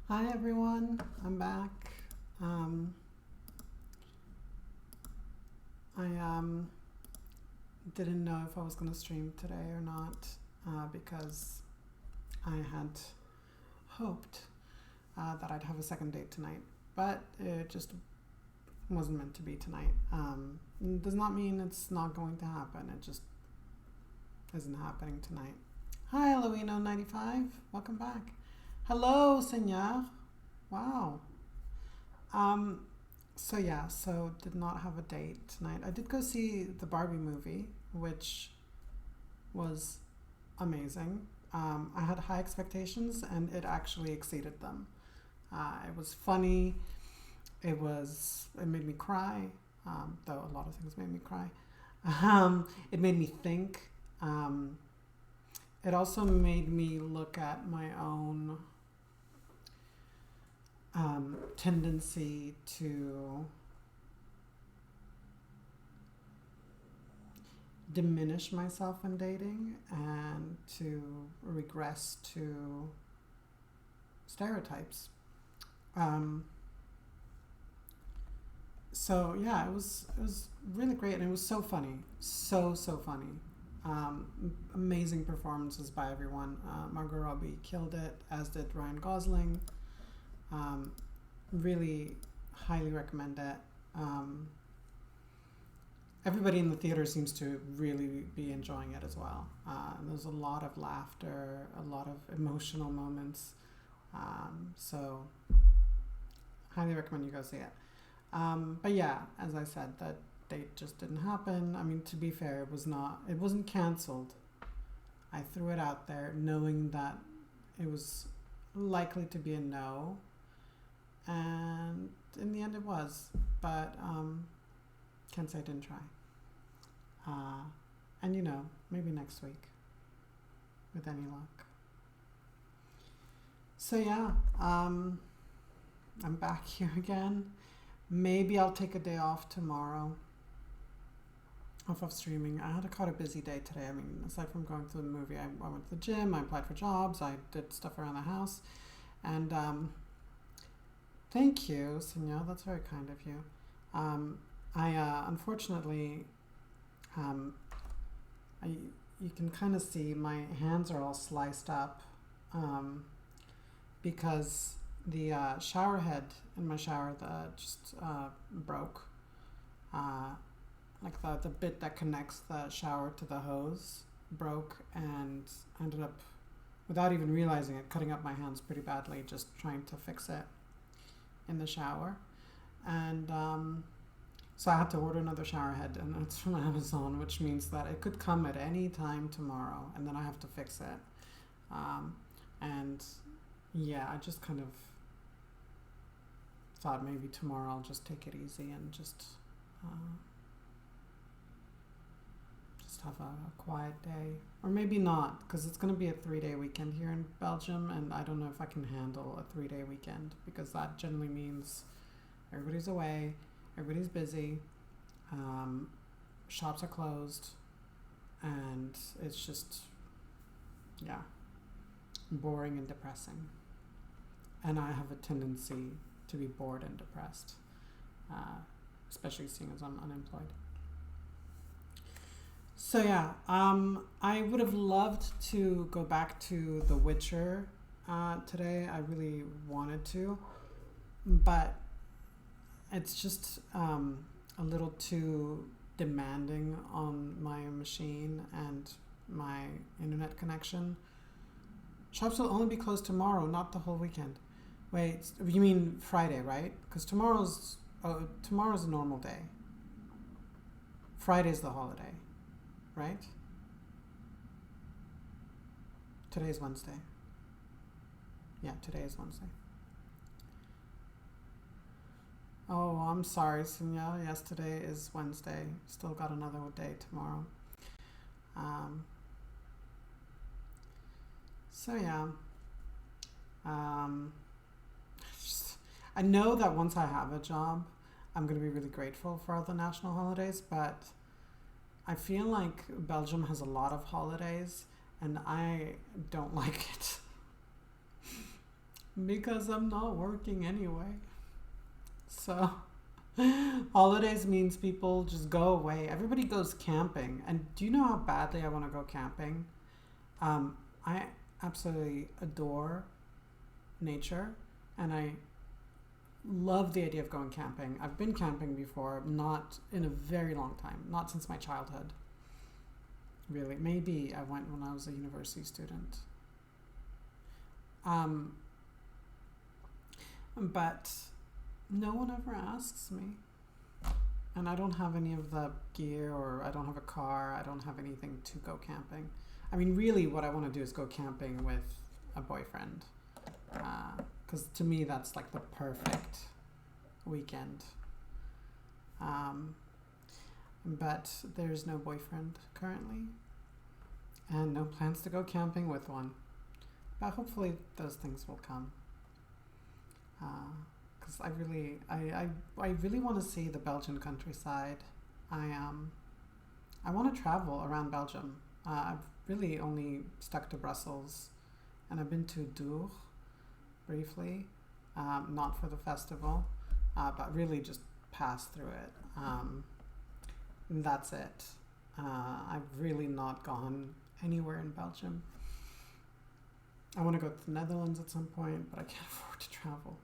Hi everyone, I'm back. Um, I didn't know if I was going to stream today or not because I had hoped that I'd have a second date tonight, but it just wasn't meant to be tonight. Does not mean it's not going to happen, it just isn't happening tonight. Hi Eloino95, welcome back. Hello, Senor. Wow. Um, so did not have a date tonight. I did go see the Barbie movie, which was amazing. I had high expectations and it actually exceeded them. It was funny. It made me cry, though a lot of things made me cry. It made me think. It also made me look at my own tendency to diminish myself in dating and to regress to stereotypes. So yeah, it was really great and it was so funny, so funny. Amazing performances by everyone. Margot Robbie killed it, as did Ryan Gosling. Really highly recommend it. Everybody in the theater seems to really be enjoying it as well. There's a lot of laughter, a lot of emotional moments. So highly recommend you go see it. But yeah, as I said, that date just didn't happen. I mean, to be fair, it wasn't canceled. I threw it out there knowing that it was likely to be a no. And in the end it was. But can't say I didn't try. And maybe next week with any luck. So yeah, I'm back here again. Maybe I'll take a day off tomorrow. Off of streaming. I had quite a busy day today. I mean, aside from going to the movie, I went to the gym, I applied for jobs, I did stuff around the house. And thank you, Senor. That's very kind of you. I unfortunately, you can kind of see my hands are all sliced up because the shower head in my shower that just broke. Like the bit that connects the shower to the hose broke, and I ended up, without even realizing it, cutting up my hands pretty badly just trying to fix it in the shower. And so I had to order another shower head, and it's from Amazon, which means that it could come at any time tomorrow, and then I have to fix it. And yeah, I just kind of thought maybe tomorrow I'll just take it easy and just have a quiet day. Or maybe not, because it's going to be a 3-day weekend here in Belgium, and I don't know if I can handle a 3-day weekend, because that generally means everybody's away, everybody's busy, shops are closed, and it's just, yeah, boring and depressing. And I have a tendency to be bored and depressed, especially seeing as I'm unemployed. So yeah, I would have loved to go back to The Witcher today. I really wanted to, but it's just a little too demanding on my machine and my internet connection. Shops will only be closed tomorrow, not the whole weekend. Wait, you mean Friday, right? Because tomorrow's a normal day. Friday's the holiday, right? Today's Wednesday. Yeah, today is Wednesday. Oh, I'm sorry, Sonia. Yes, today is Wednesday. Still got another day tomorrow. So yeah. I know that once I have a job, I'm going to be really grateful for all the national holidays, but I feel like Belgium has a lot of holidays and I don't like it. because I'm not working anyway. So holidays means people just go away. Everybody goes camping. And do you know how badly I want to go camping? I absolutely adore nature, and I love the idea of going camping. I've been camping before, not in a very long time, not since my childhood. Really, maybe I went when I was a university student. Um, but no one ever asks me. And I don't have any of the gear, or I don't have a car, I don't have anything to go camping. I mean, really, what I want to do is go camping with a boyfriend. Because to me, that's like the perfect weekend. But there's no boyfriend currently, and no plans to go camping with one. But hopefully, those things will come. Because I really want to see the Belgian countryside. I want to travel around Belgium. I've really only stuck to Brussels, and I've been to Dour briefly, not for the festival, but really just passed through it. And that's it. I've really not gone anywhere in Belgium. I want to go to the Netherlands at some point, but I can't afford to travel.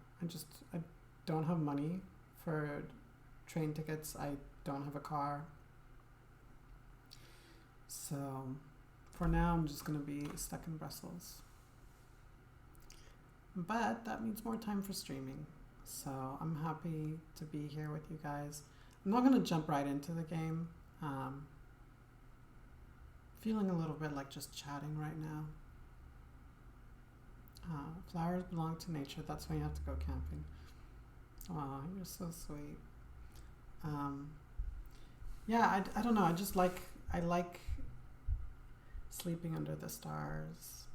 I don't have money for train tickets. I don't have a car. So for now, I'm just going to be stuck in Brussels. But that means more time for streaming. So I'm happy to be here with you guys. I'm not going to jump right into the game. Feeling a little bit like just chatting right now. Flowers belong to nature. That's why you have to go camping. Aw, you're so sweet. Yeah, I don't know. I like sleeping under the stars.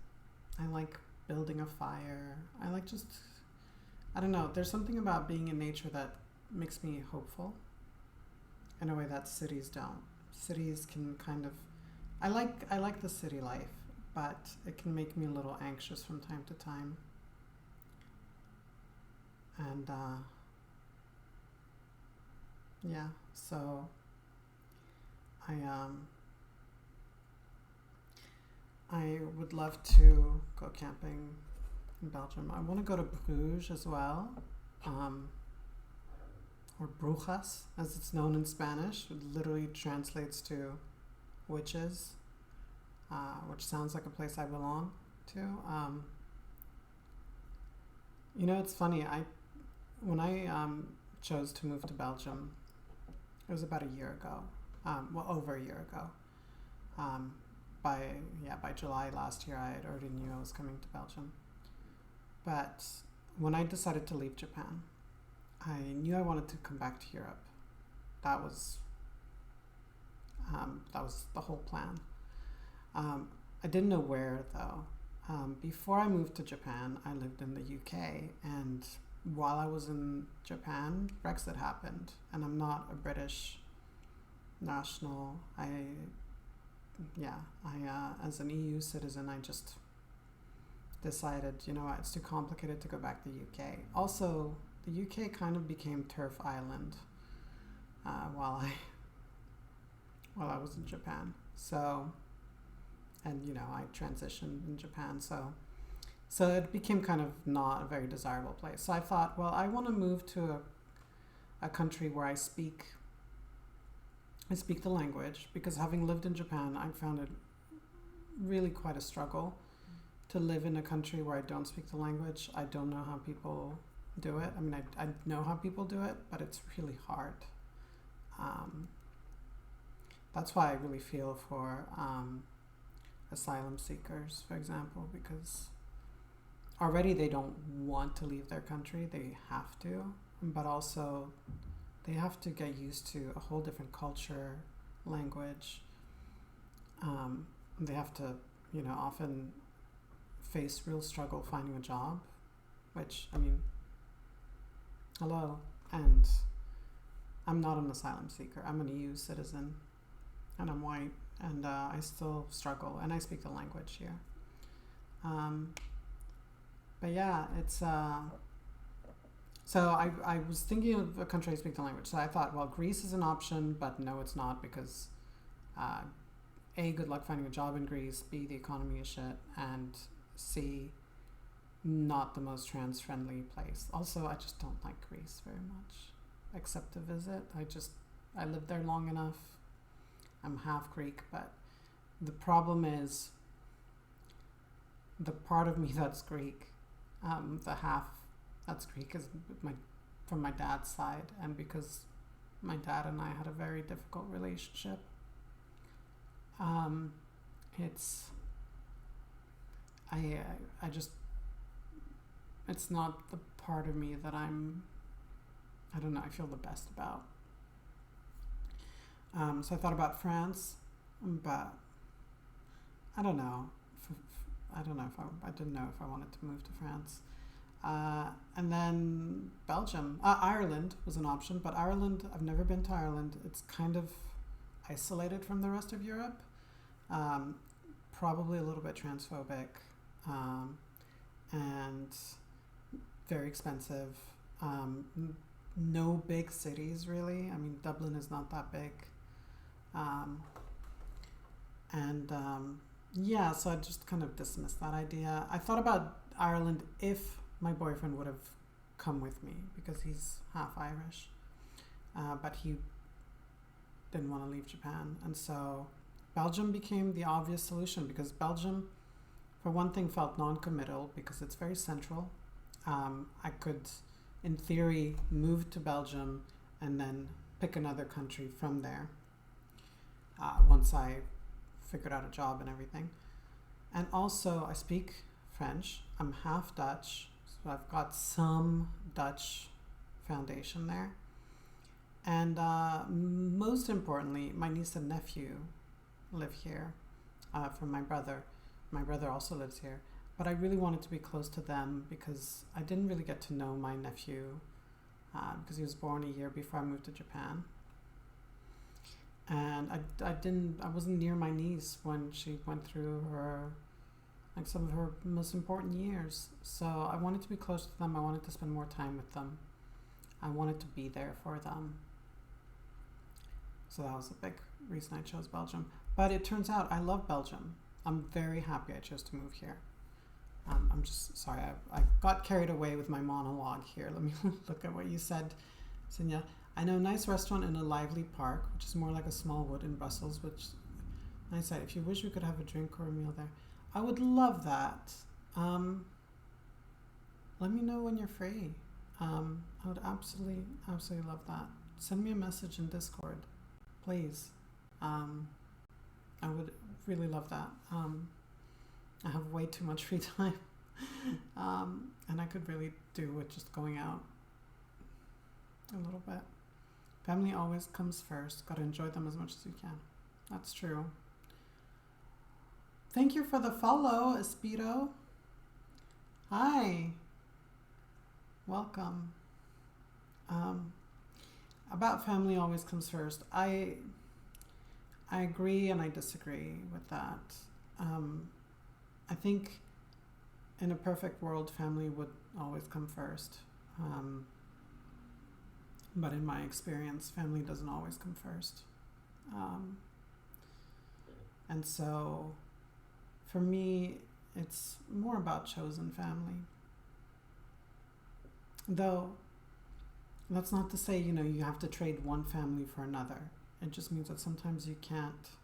I like building a fire. I don't know. There's something about being in nature that makes me hopeful in a way that cities don't. Cities can kind of, I like the city life, but it can make me a little anxious from time to time. And yeah, so I would love to go camping in Belgium. I want to go to Bruges as well, or Brujas, as it's known in Spanish. It literally translates to witches, which sounds like a place I belong to. It's funny. When I chose to move to Belgium, it was about a year ago. Over a year ago. By July last year, I had already knew I was coming to Belgium. But when I decided to leave Japan, I knew I wanted to come back to Europe. That was the whole plan. I didn't know where though. Before I moved to Japan, I lived in the UK, and while I was in Japan, Brexit happened, and I'm not a British national. As an EU citizen, I just decided, it's too complicated to go back to the UK. Also, the UK kind of became turf island while I was in Japan. So, and I transitioned in Japan, so it became kind of not a very desirable place. So I thought, well, I want to move to a country where I speak the language, because having lived in Japan, I found it really quite a struggle to live in a country where I don't speak the language. I don't know how people do it. I mean, I know how people do it, but it's really hard. That's why I really feel for asylum seekers, for example, because already they don't want to leave their country. They have to, but also they have to get used to a whole different culture, language. They have to, often face real struggle finding a job, which, I mean, hello. And I'm not an asylum seeker. I'm an EU citizen, and I'm white, and I still struggle, and I speak the language here. But yeah, it's so I was thinking of a country I speak the language. So I thought, well, Greece is an option, but no, it's not because uh, A, good luck finding a job in Greece. B, the economy is shit, and C, not the most trans friendly place. Also, I just don't like Greece very much, except to visit. I lived there long enough. I'm half Greek, but the problem is the part of me that's Greek, the half that's Greek is from my dad's side, and because my dad and I had a very difficult relationship, it's I just it's not the part of me that I don't know, I feel the best about. So I thought about France, but I don't know. I don't know if I didn't know if I wanted to move to France. And then Belgium. Ireland was an option, but Ireland, I've never been to Ireland. It's kind of isolated from the rest of Europe. Probably a little bit transphobic, and very expensive. No big cities, really. I mean, Dublin is not that big. Yeah, so I just kind of dismissed that idea. I thought about Ireland if my boyfriend would have come with me because he's half Irish, but he didn't want to leave Japan. And so Belgium became the obvious solution because Belgium, for one thing, felt non-committal because it's very central. I could, in theory, move to Belgium and then pick another country from there once I figured out a job and everything. And also, I speak French. I'm half Dutch, so I've got some Dutch foundation there. And most importantly, my niece and nephew live here from my brother. My brother also lives here. But I really wanted to be close to them because I didn't really get to know my nephew because he was born a year before I moved to Japan. And I wasn't near my niece when she went through some of her most important years. So I wanted to be close to them. I wanted to spend more time with them. I wanted to be there for them. So that was a big reason I chose Belgium. But it turns out I love Belgium. I'm very happy I chose to move here. I'm just sorry, I got carried away with my monologue here. Let me look at what you said, Sinya. I know a nice restaurant in a lively park, which is more like a small wood in Brussels, which nice site. If you wish, we could have a drink or a meal there. I would love that. Let me know when you're free. I would absolutely love that. Send me a message in Discord, please. I would really love that. I have way too much free time. And I could really do with just going out a little bit. Family always comes first. Gotta enjoy them as much as you can. That's true. Thank you for the follow, Espedo. Hi. Welcome. About family always comes first. I agree and I disagree with that. I think in a perfect world, family would always come first. But in my experience, family doesn't always come first. And so for me, it's more about chosen family. Though, that's not to say, you have to trade one family for another. It just means that sometimes you can't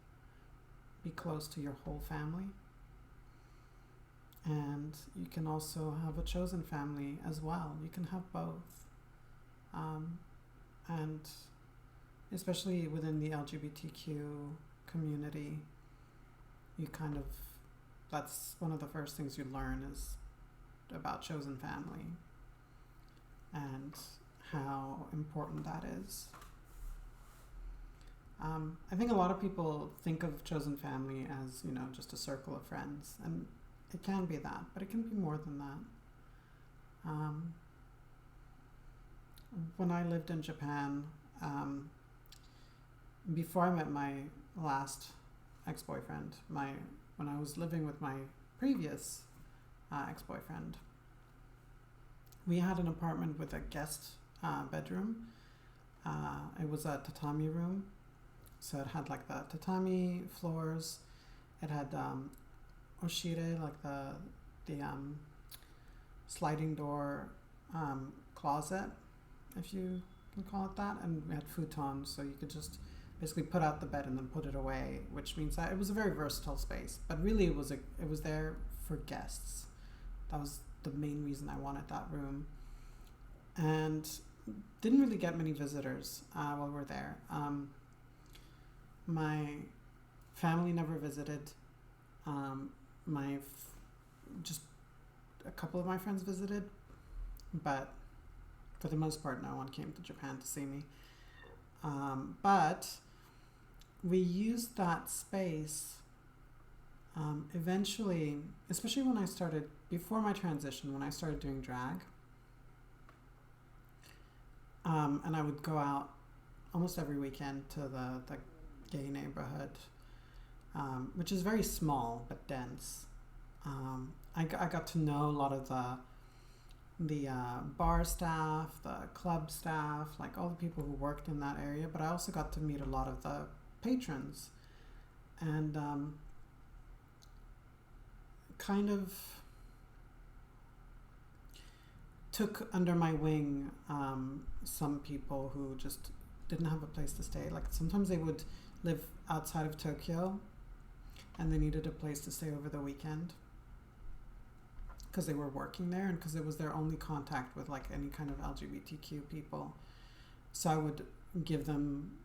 be close to your whole family. And you can also have a chosen family as well. You can have both. And especially within the LGBTQ community, that's one of the first things you learn is about chosen family and how important that is. I think a lot of people think of chosen family as, just a circle of friends, and it can be that, but it can be more than that. When I lived in Japan, before I met my last ex-boyfriend, when I was living with my previous ex-boyfriend, we had an apartment with a guest bedroom. It was a tatami room, so it had like the tatami floors. It had oshire, like the sliding door closet, if you can call it that, and we had futons, so you could just basically put out the bed and then put it away, which means that it was a very versatile space. But really, it was there for guests. That was the main reason I wanted that room, and didn't really get many visitors while we were there. My family never visited. Just a couple of my friends visited, but for the most part, no one came to Japan to see me. But we used that space eventually, especially when I started, before my transition, when I started doing drag. And I would go out almost every weekend to the gay neighborhood, which is very small but dense. I got to know a lot of the bar staff, the club staff, like all the people who worked in that area, but I also got to meet a lot of the patrons, and kind of took under my wing some people who just didn't have a place to stay. Like sometimes they would live outside of Tokyo and they needed a place to stay over the weekend because they were working there and because it was their only contact with like any kind of LGBTQ people. So I would give them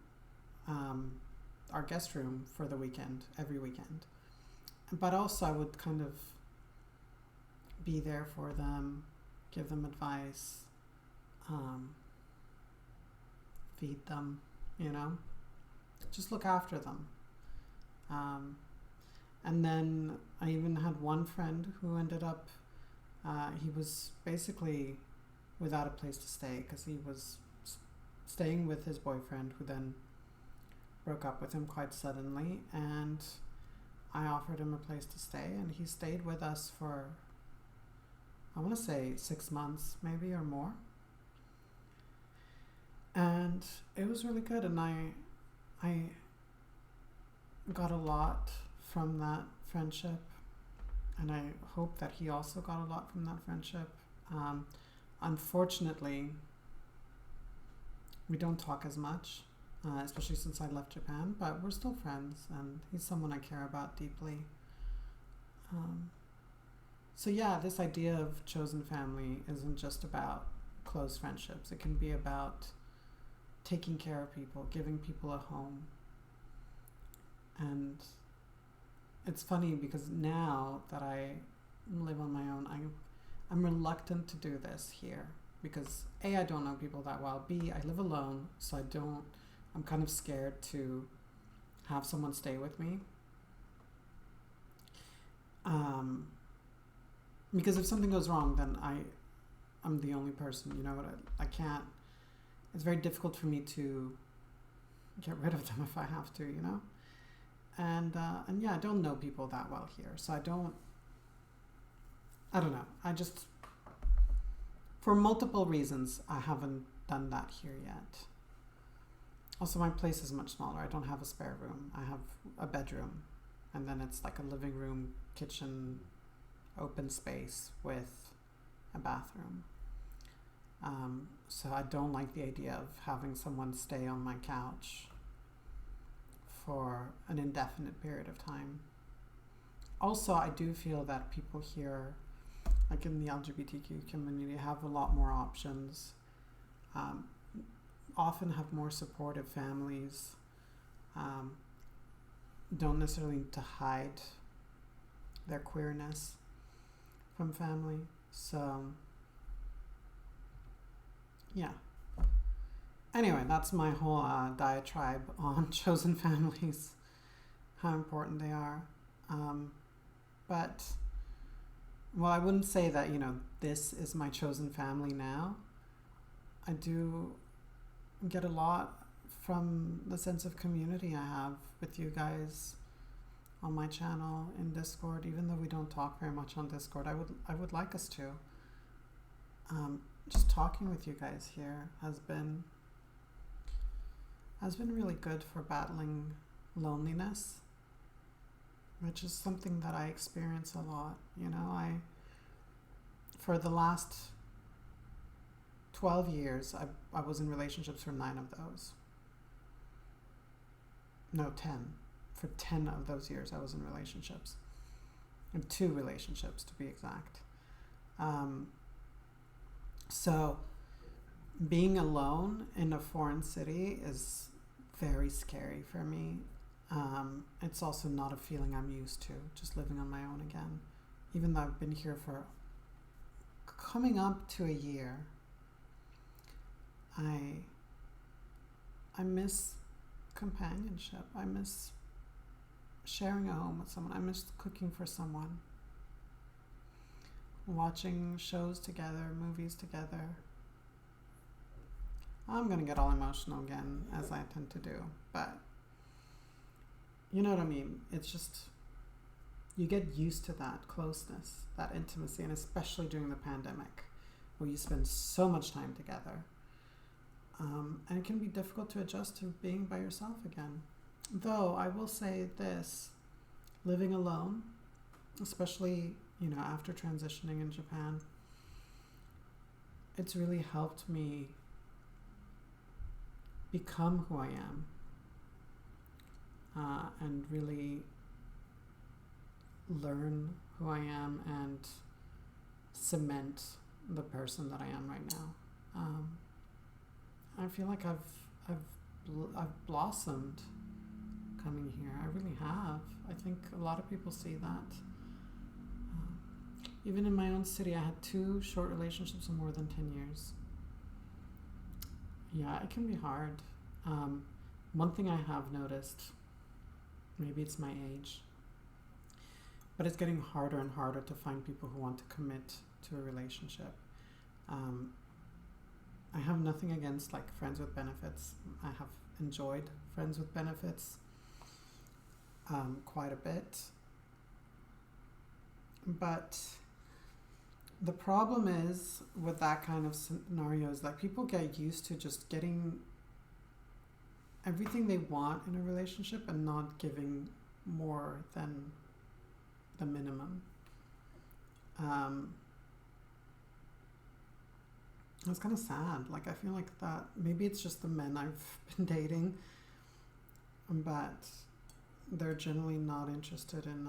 our guest room for the weekend, every weekend. But also I would kind of be there for them, give them advice, feed them, just look after them. And then I even had one friend who ended up, he was basically without a place to stay because he was staying with his boyfriend, who then broke up with him quite suddenly, and I offered him a place to stay, and he stayed with us for, I want to say 6 months maybe or more. And it was really good, and I got a lot from that friendship, and I hope that he also got a lot from that friendship. Unfortunately, we don't talk as much, especially since I left Japan, but we're still friends, and he's someone I care about deeply. So yeah, this idea of chosen family isn't just about close friendships. It can be about taking care of people, giving people a home. And it's funny because now that I live on my own, I'm reluctant to do this here because A, I don't know people that well, B, I live alone, so I'm kind of scared to have someone stay with me. Because if something goes wrong, then I'm the only person, I can't, it's very difficult for me to get rid of them if I have to, And yeah, I don't know people that well here, so I don't know. I just, for multiple reasons, I haven't done that here yet. Also, my place is much smaller. I don't have a spare room. I have a bedroom, and then it's like a living room, kitchen, open space with a bathroom. So I don't like the idea of having someone stay on my couch for an indefinite period of time. Also, I do feel that people here, like in the LGBTQ community, have a lot more options, often have more supportive families, don't necessarily need to hide their queerness from family. So, yeah. Anyway, that's my whole diatribe on chosen families, how important they are. But, well, I wouldn't say that, this is my chosen family now. I do get a lot from the sense of community I have with you guys on my channel in Discord, even though we don't talk very much on Discord. I would like us to. just talking with you guys here has been really good for battling loneliness, which is something that I experience a lot. You know, for the last 12 years, I was in relationships for 9 of those. No, 10. For 10 of those years, I was in relationships. In 2 relationships, to be exact. So being alone in a foreign city is very scary for me. It's also not a feeling I'm used to, just living on my own again. Even though I've been here for coming up to a year, I miss companionship. I miss sharing a home with someone. I miss cooking for someone. Watching shows together, movies together. I'm going to get all emotional again, as I tend to do. But you know what I mean? It's just, you get used to that closeness, that intimacy, and especially during the pandemic, where you spend so much time together. And it can be difficult to adjust to being by yourself again. Though I will say this, living alone, especially, you know, after transitioning in Japan, it's really helped me become who I am, and really learn who I am and cement the person that I am right now. I feel like I've blossomed coming here. I really have. I think a lot of people see that. Even in my own city, I had 2 short relationships of more than 10 years. Yeah, it can be hard. One thing I have noticed, maybe it's my age, but it's getting harder and harder to find people who want to commit to a relationship. I have nothing against like friends with benefits. I have enjoyed friends with benefits quite a bit. But the problem is with that kind of scenarios, like people get used to just getting everything they want in a relationship and not giving more than the minimum. It's kind of sad. Like I feel like that maybe it's just the men I've been dating, but they're generally not interested in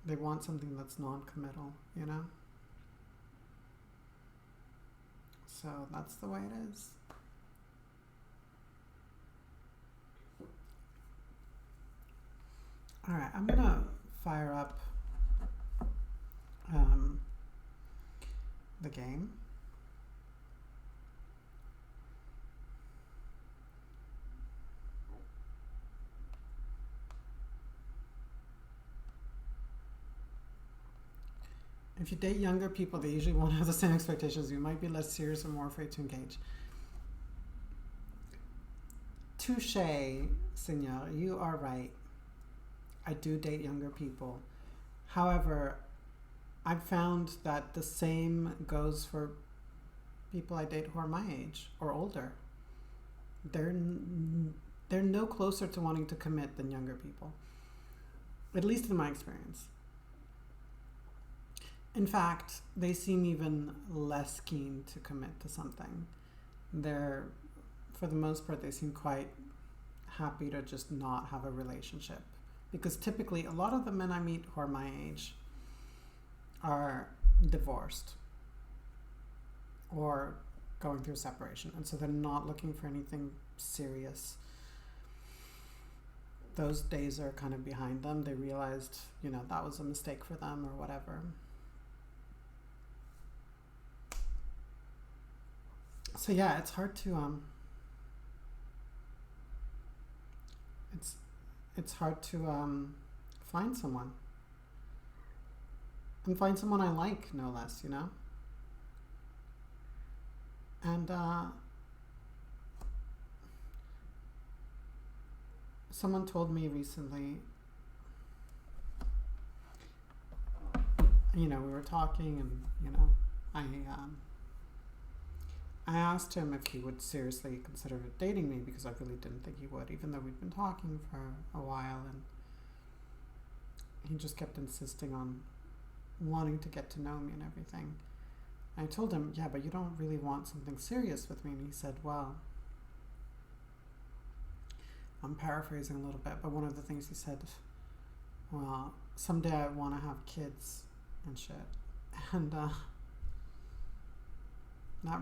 they want something that's non-committal, you know? So that's the way it is. All right, I'm gonna fire up the game. If you date younger people, they usually won't have the same expectations. You might be less serious or more afraid to engage. Touché, senor. You are right. I do date younger people. However, I've found that the same goes for people I date who are my age or older. They're no closer to wanting to commit than younger people, at least in my experience. In fact, they seem even less keen to commit to something. For the most part, they seem quite happy to just not have a relationship. Because typically, a lot of the men I meet who are my age are divorced or going through separation. And so they're not looking for anything serious. Those days are kind of behind them. They realized, you know, that was a mistake for them or whatever. So yeah, it's hard to it's hard to find someone, and find someone I like, no less, you know. And someone told me recently, we were talking, and I asked him if he would seriously consider dating me, because I really didn't think he would, even though we'd been talking for a while, and he just kept insisting on wanting to get to know me and everything. I told him, yeah, but you don't really want something serious with me. And he said, well, I'm paraphrasing a little bit, but one of the things he said, well, someday I want to have kids and shit. And that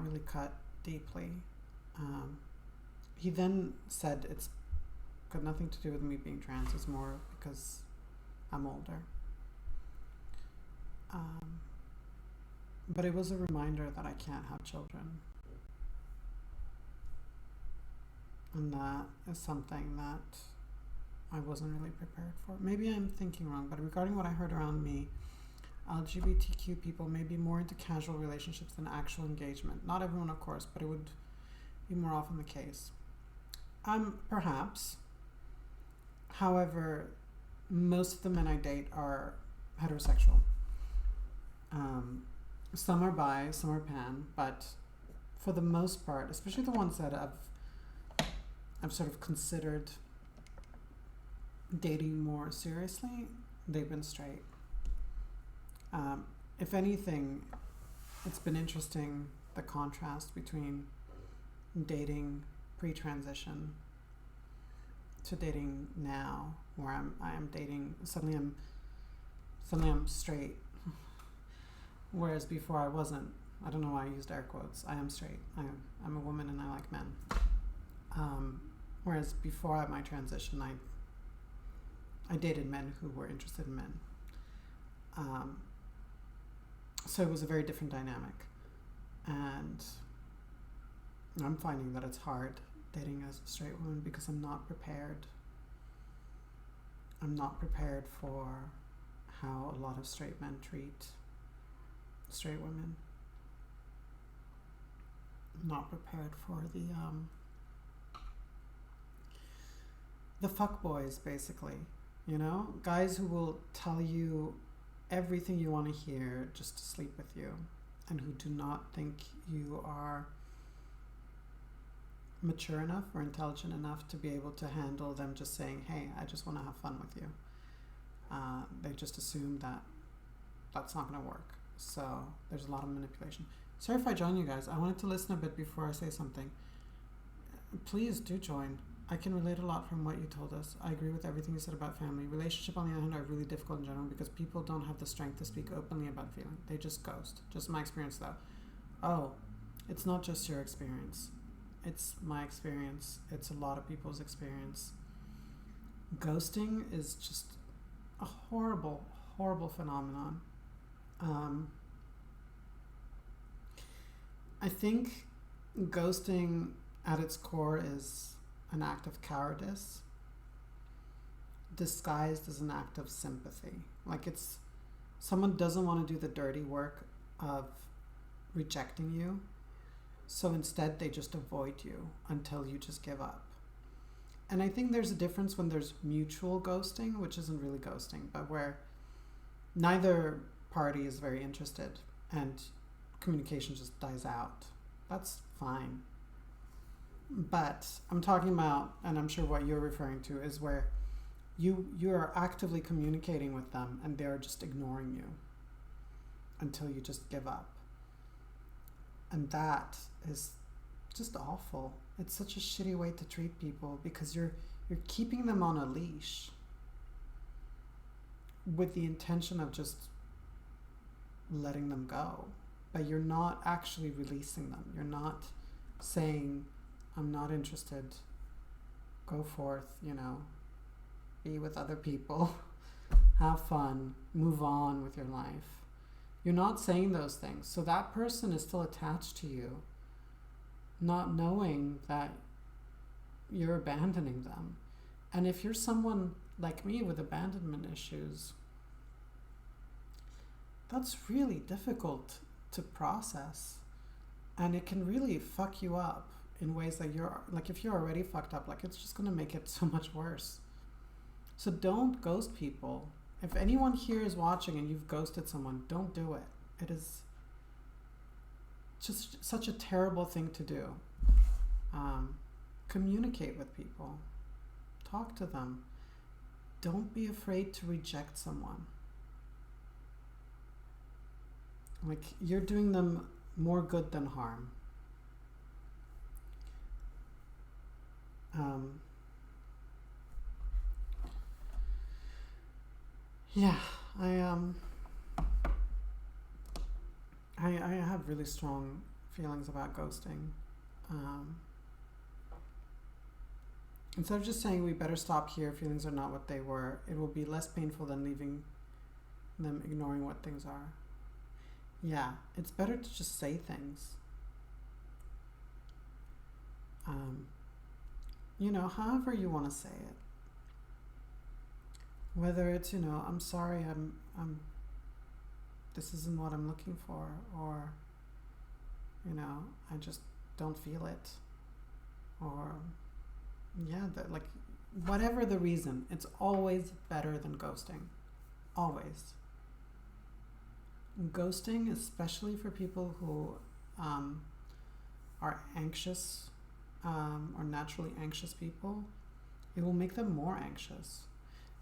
really cut deeply. He then said it's got nothing to do with me being trans, it's more because I'm older. But it was a reminder that I can't have children. And that is something that I wasn't really prepared for. Maybe I'm thinking wrong, but regarding what I heard around me, LGBTQ people may be more into casual relationships than actual engagement. Not everyone, of course, but it would be more often the case. Perhaps. However, most of the men I date are heterosexual. Some are bi, some are pan, but for the most part, especially the ones that I've sort of considered dating more seriously, they've been straight. If anything, it's been interesting, the contrast between dating pre-transition to dating now, where I am dating, suddenly I'm straight. Whereas before I wasn't. I don't know why I used air quotes. I am straight. I'm a woman and I like men. Whereas before my transition, I dated men who were interested in men. So it was a very different dynamic. And I'm finding that it's hard dating as a straight woman because I'm not prepared. I'm not prepared for how a lot of straight men treat straight women. I'm not prepared for the fuckboys, basically. Guys who will tell you everything you want to hear just to sleep with you, and who do not think you are mature enough or intelligent enough to be able to handle them just saying, hey, I just want to have fun with you. They just assume that that's not going to work. So there's a lot of manipulation. Sorry if I join you guys. I wanted to listen a bit before I say something. Please do join. I can relate a lot from what you told us. I agree with everything you said about family. Relationship, on the other hand, are really difficult in general because people don't have the strength to speak openly about feeling. They just ghost. Just my experience, though. Oh, it's not just your experience. It's my experience. It's a lot of people's experience. Ghosting is just a horrible, horrible phenomenon. I think ghosting at its core is an act of cowardice disguised as an act of sympathy. Like it's someone doesn't want to do the dirty work of rejecting you, so instead they just avoid you until you just give up. And I think there's a difference when there's mutual ghosting, which isn't really ghosting, but where neither party is very interested and communication just dies out. That's fine. But I'm talking about, and I'm sure what you're referring to, is where you are actively communicating with them and they're just ignoring you until you just give up. And that is just awful. It's such a shitty way to treat people because you're keeping them on a leash with the intention of just letting them go. But you're not actually releasing them. You're not saying, I'm not interested. Go forth, be with other people, have fun, move on with your life. You're not saying those things. So that person is still attached to you, not knowing that you're abandoning them. And if you're someone like me with abandonment issues, that's really difficult to process. And it can really fuck you up in ways that if you're already fucked up, it's just going to make it so much worse. So don't ghost people. if anyone here is watching and you've ghosted someone, don't do it. It is just such a terrible thing to do. Communicate with people. Talk to them. Don't be afraid to reject someone. Like, you're doing them more good than harm. Yeah, I have really strong feelings about ghosting. Instead of just saying we better stop here, feelings are not what they were, it will be less painful than leaving them ignoring what things are. Yeah, it's better to just say things. However you want to say it. Whether it's, I'm sorry, this isn't what I'm looking for, or, I just don't feel it, or, whatever the reason, it's always better than ghosting. Always. Ghosting, especially for people who are anxious, or naturally anxious people, it will make them more anxious.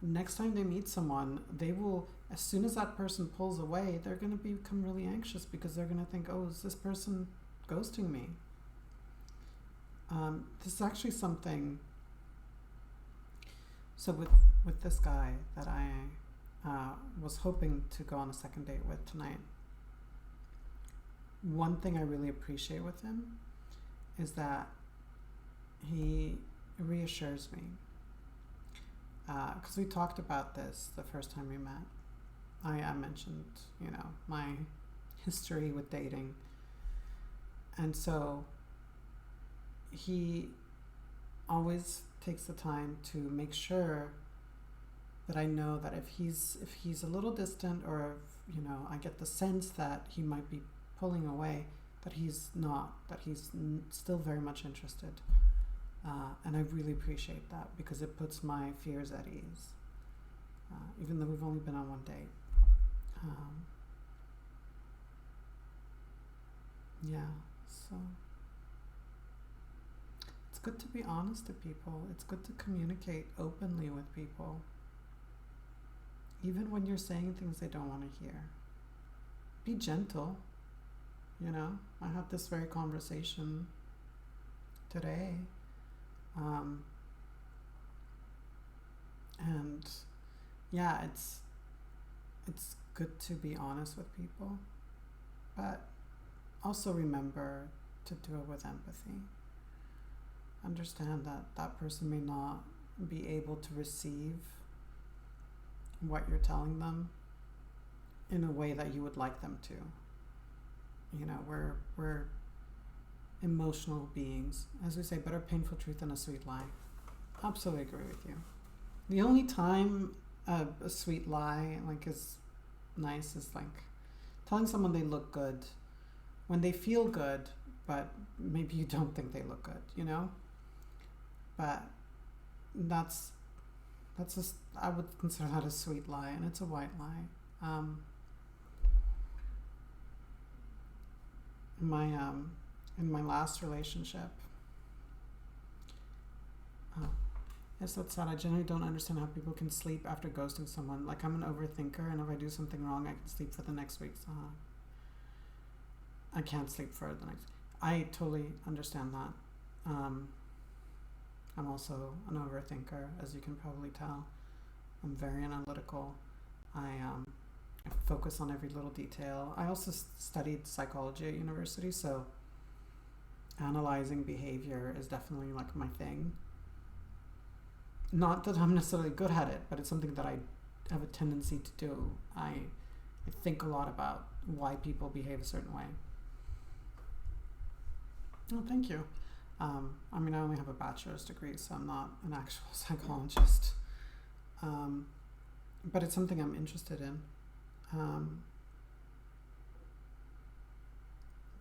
Next time they meet someone, they will, as soon as that person pulls away, they're going to become really anxious because they're going to think, oh, is this person ghosting me? This is actually something, so with this guy that I was hoping to go on a second date with tonight, one thing I really appreciate with him is that he reassures me. Because we talked about this the first time we met. I mentioned, my history with dating. And so he always takes the time to make sure that I know that if he's a little distant, or if, I get the sense that he might be pulling away, that he's not, that he's still very much interested. And I really appreciate that because it puts my fears at ease, even though we've only been on one date. So it's good to be honest to people. It's good to communicate openly with people, even when you're saying things they don't want to hear. Be gentle. I had this very conversation today. And yeah, it's good to be honest with people, but also remember to do it with empathy. Understand that that person may not be able to receive what you're telling them in a way that you would like them to. We're emotional beings. As we say, better painful truth than a sweet lie. Absolutely agree with you. The only time a sweet lie is nice is telling someone they look good when they feel good, but maybe you don't think they look good, But that's just, I would consider that a sweet lie, and it's a white lie. In my last relationship, yes, that's sad. I generally don't understand how people can sleep after ghosting someone. I'm an overthinker, and if I do something wrong, I can sleep for the next week. So I can't sleep for the next. I totally understand that. I'm also an overthinker, as you can probably tell. I'm very analytical. I focus on every little detail. I also studied psychology at university, so analyzing behavior is definitely my thing. Not that I'm necessarily good at it, but it's something that I have a tendency to do. I think a lot about why people behave a certain way. Oh, thank you. I only have a bachelor's degree, so I'm not an actual psychologist. But it's something I'm interested in.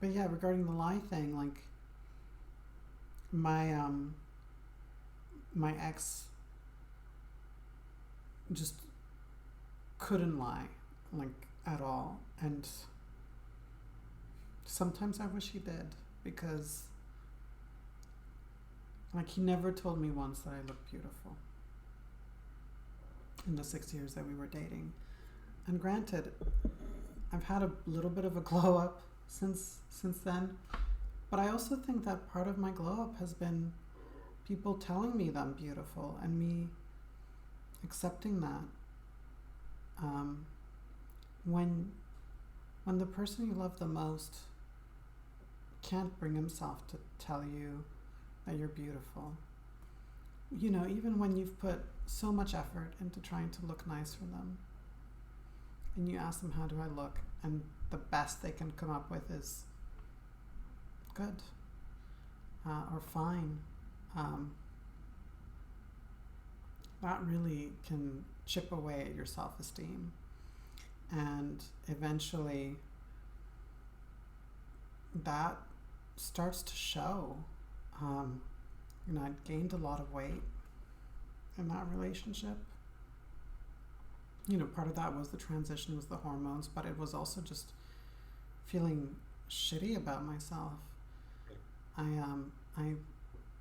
But yeah, regarding the lie thing, my ex just couldn't lie, like, at all. And sometimes I wish he did, because, like, he never told me once that I looked beautiful in the 6 years that we were dating. And granted, I've had a little bit of a glow up since then, but I also think that part of my glow up has been people telling me that I'm beautiful and me accepting that. When the person you love the most can't bring himself to tell you that you're beautiful, you know, even when you've put so much effort into trying to look nice for them, and you ask them, how do I look? And the best they can come up with is good, or fine. That really can chip away at your self-esteem. And eventually that starts to show. You know, I'd gained a lot of weight in that relationship. You know, part of that was the transition, was the hormones, but it was also just feeling shitty about myself. I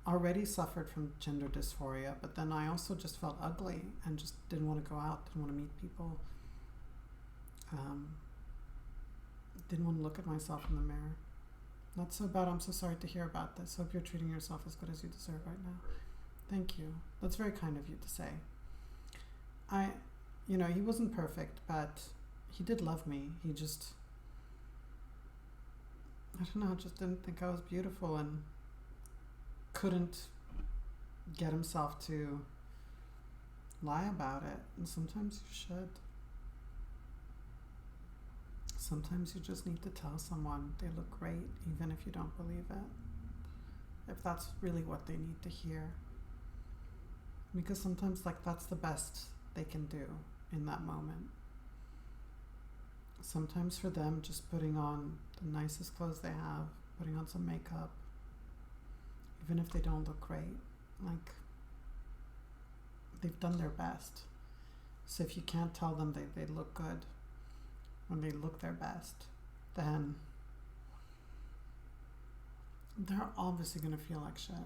already suffered from gender dysphoria, but then I also just felt ugly and just didn't want to go out, didn't want to meet people, didn't want to look at myself in the mirror. That's so bad. I'm so sorry to hear about this. Hope you're treating yourself as good as you deserve right now. Thank you. That's very kind of you to say. You know, he wasn't perfect, but he did love me. He just, I don't know, just didn't think I was beautiful and couldn't get himself to lie about it. And sometimes you should. Sometimes you just need to tell someone they look great, even if you don't believe it. If that's really what they need to hear. Because sometimes, like, that's the best they can do in that moment. Sometimes for them, just putting on the nicest clothes they have, putting on some makeup, even if they don't look great, like, they've done their best. So if you can't tell them they look good when they look their best, then they're obviously going to feel like shit.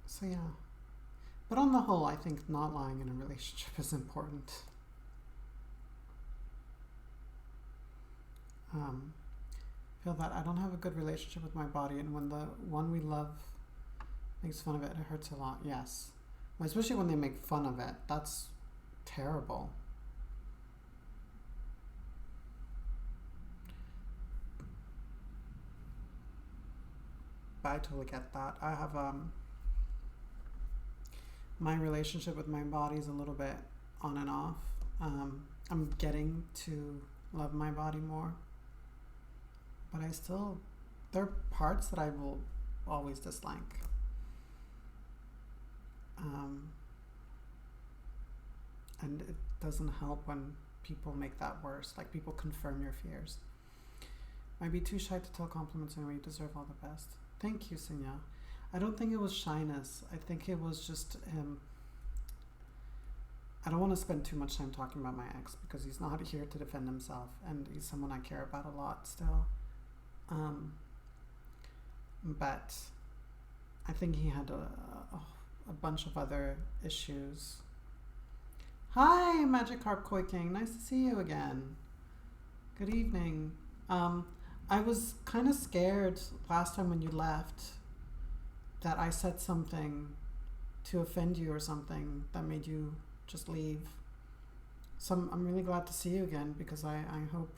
So yeah. But on the whole, I think not lying in a relationship is important. Feel that I don't have a good relationship with my body, and when the one we love makes fun of it, it hurts a lot. Yes. Especially when they make fun of it. That's terrible. But I totally get that. I have my relationship with my body is a little bit on and off. I'm getting to love my body more, but there are parts that I will always dislike. And it doesn't help when people make that worse, like people confirm your fears. Might be too shy to tell compliments anyway, you deserve all the best. Thank you, Sinya. I don't think it was shyness. I think it was just I don't want to spend too much time talking about my ex because he's not here to defend himself, and he's someone I care about a lot still. But I think he had a bunch of other issues. Hi, Magikarp Koi King. Nice to see you again. Good evening. I was kind of scared last time when you left that I said something to offend you or something that made you just leave. So I'm really glad to see you again, because I hope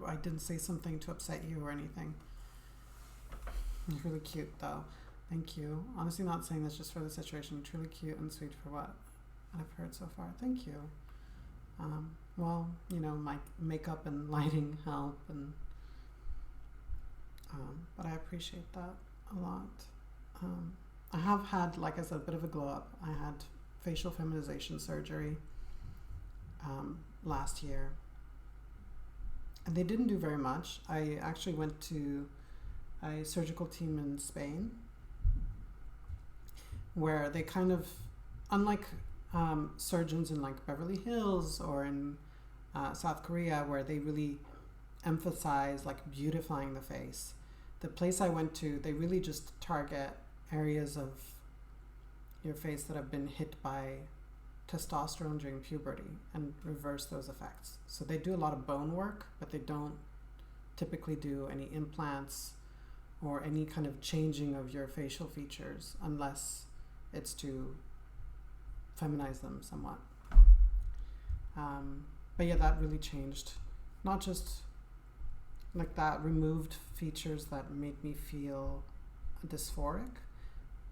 I didn't say something to upset you or anything. You're really cute though. Thank you. Honestly, not saying this just for the situation. You're truly cute and sweet for what I've heard so far. Thank you. Well, you know, my makeup and lighting help, and but I appreciate that a lot. I have had, like I said, a bit of a glow up. I had facial feminization surgery last year, and they didn't do very much. I actually went to a surgical team in Spain, where they kind of, unlike surgeons in like Beverly Hills or in South Korea, where they really emphasize like beautifying the face. The place I went to, they really just target areas of your face that have been hit by testosterone during puberty and reverse those effects. So they do a lot of bone work, but they don't typically do any implants or any kind of changing of your facial features unless it's to feminize them somewhat. But yeah, that really changed. Not just like that, removed features that made me feel dysphoric,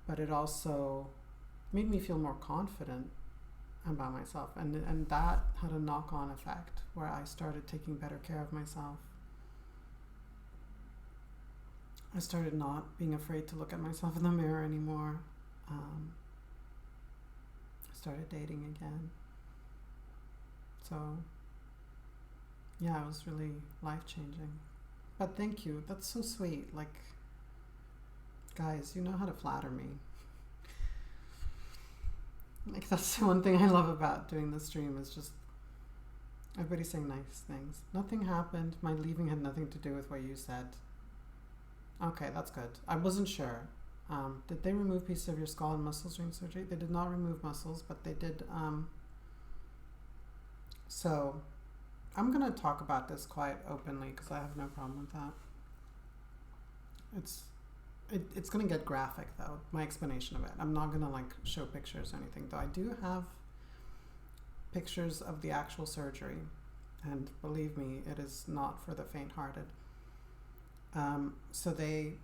but it also made me feel more confident about myself. And that had a knock-on effect where I started taking better care of myself. I started not being afraid to look at myself in the mirror anymore. I started dating again. So yeah, it was really life-changing. But thank you. That's so sweet. Like, guys, you know how to flatter me. Like, that's the one thing I love about doing the stream is just everybody saying nice things. Nothing happened. My leaving had nothing to do with what you said. Okay, that's good. I wasn't sure. Did they remove pieces of your skull and muscles during surgery? They did not remove muscles, but they did. So I'm going to talk about this quite openly because I have no problem with that. It's going to get graphic, though, my explanation of it. I'm not going to like show pictures or anything, though I do have pictures of the actual surgery. And believe me, it is not for the faint-hearted. So they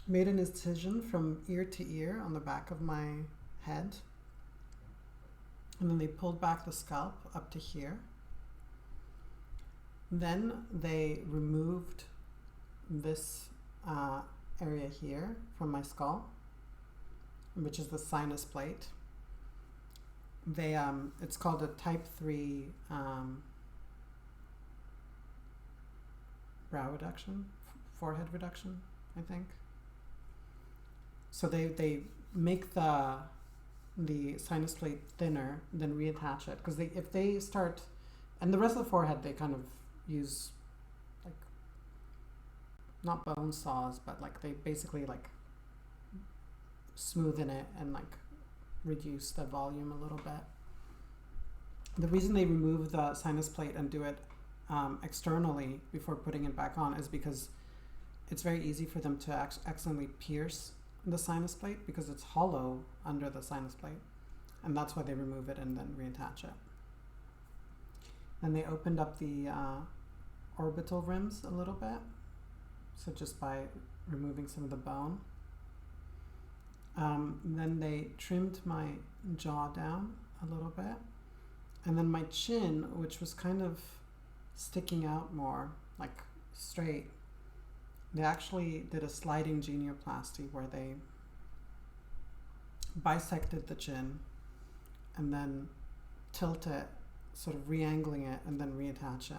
made an incision from ear to ear on the back of my head. And then they pulled back the scalp up to here. Then they removed this area here from my skull, which is the sinus plate. They it's called a type 3 brow reduction, forehead reduction, I think. So they make the sinus plate thinner, then reattach it, because if they start, and the rest of the forehead they kind of use like not bone saws, but like they basically like smoothen it and like reduce the volume a little bit. The reason they remove the sinus plate and do it externally before putting it back on is because it's very easy for them to accidentally pierce the sinus plate because it's hollow under the sinus plate, and that's why they remove it and then reattach it. And they opened up the orbital rims a little bit, so just by removing some of the bone. Then they trimmed my jaw down a little bit, and then my chin, which was kind of sticking out more, like straight, they actually did a sliding genioplasty where they bisected the chin and then tilt it, sort of re-angling it and then reattach it.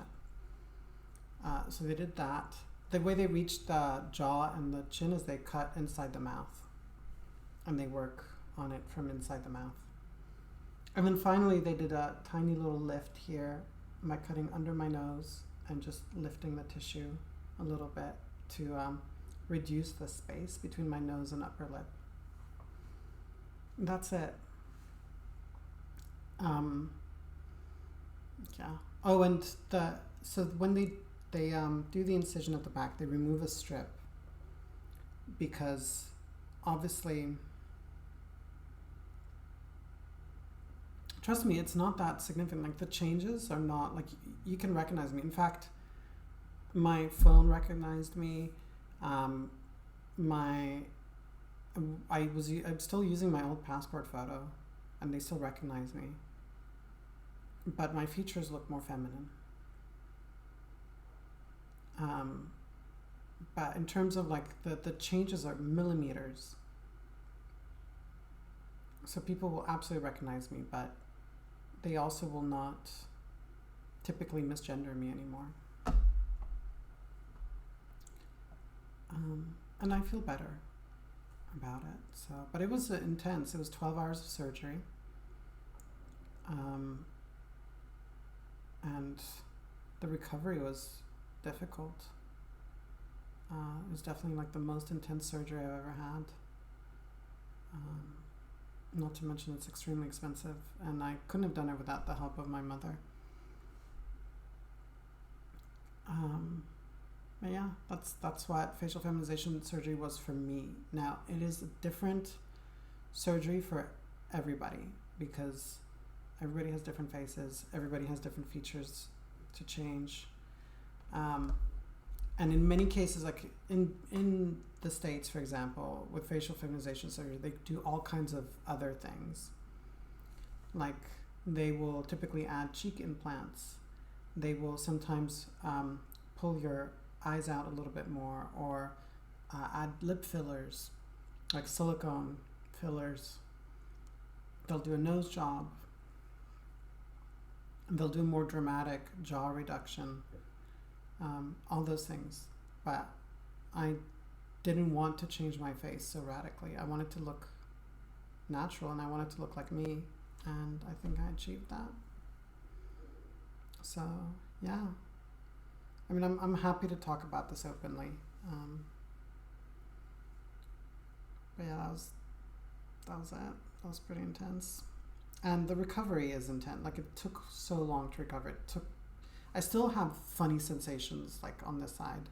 So they did that. The way they reached the jaw and the chin is they cut inside the mouth and they work on it from inside the mouth. And then finally they did a tiny little lift here by cutting under my nose and just lifting the tissue a little bit to reduce the space between my nose and upper lip. That's it. Yeah. Oh, and so when they do the incision at the back, they remove a strip because obviously, trust me, it's not that significant. Like the changes are not like you can recognize me. In fact, my phone recognized me. I'm still using my old passport photo, and they still recognize me. But my features look more feminine. But in terms of like the changes are millimeters. So people will absolutely recognize me, but they also will not typically misgender me anymore. And I feel better. about it. So, but it was intense. It was 12 hours of surgery. And the recovery was difficult. It was definitely like the most intense surgery I've ever had. Not to mention it's extremely expensive, and I couldn't have done it without the help of my mother. But yeah, that's what facial feminization surgery was for me. Now, it is a different surgery for everybody because everybody has different faces, everybody has different features to change. And in many cases, like in the States, for example, with facial feminization surgery, they do all kinds of other things. Like they will typically add cheek implants. They will sometimes pull your eyes out a little bit more, or add lip fillers, like silicone fillers. They'll do a nose job. They'll do more dramatic jaw reduction. All those things. But I didn't want to change my face so radically. I wanted to look natural, and I wanted to look like me, and I think I achieved that. So yeah, I mean, I'm happy to talk about this openly. But yeah, that was it. That was pretty intense, and the recovery is intense. Like it took so long to recover. I still have funny sensations like on this side,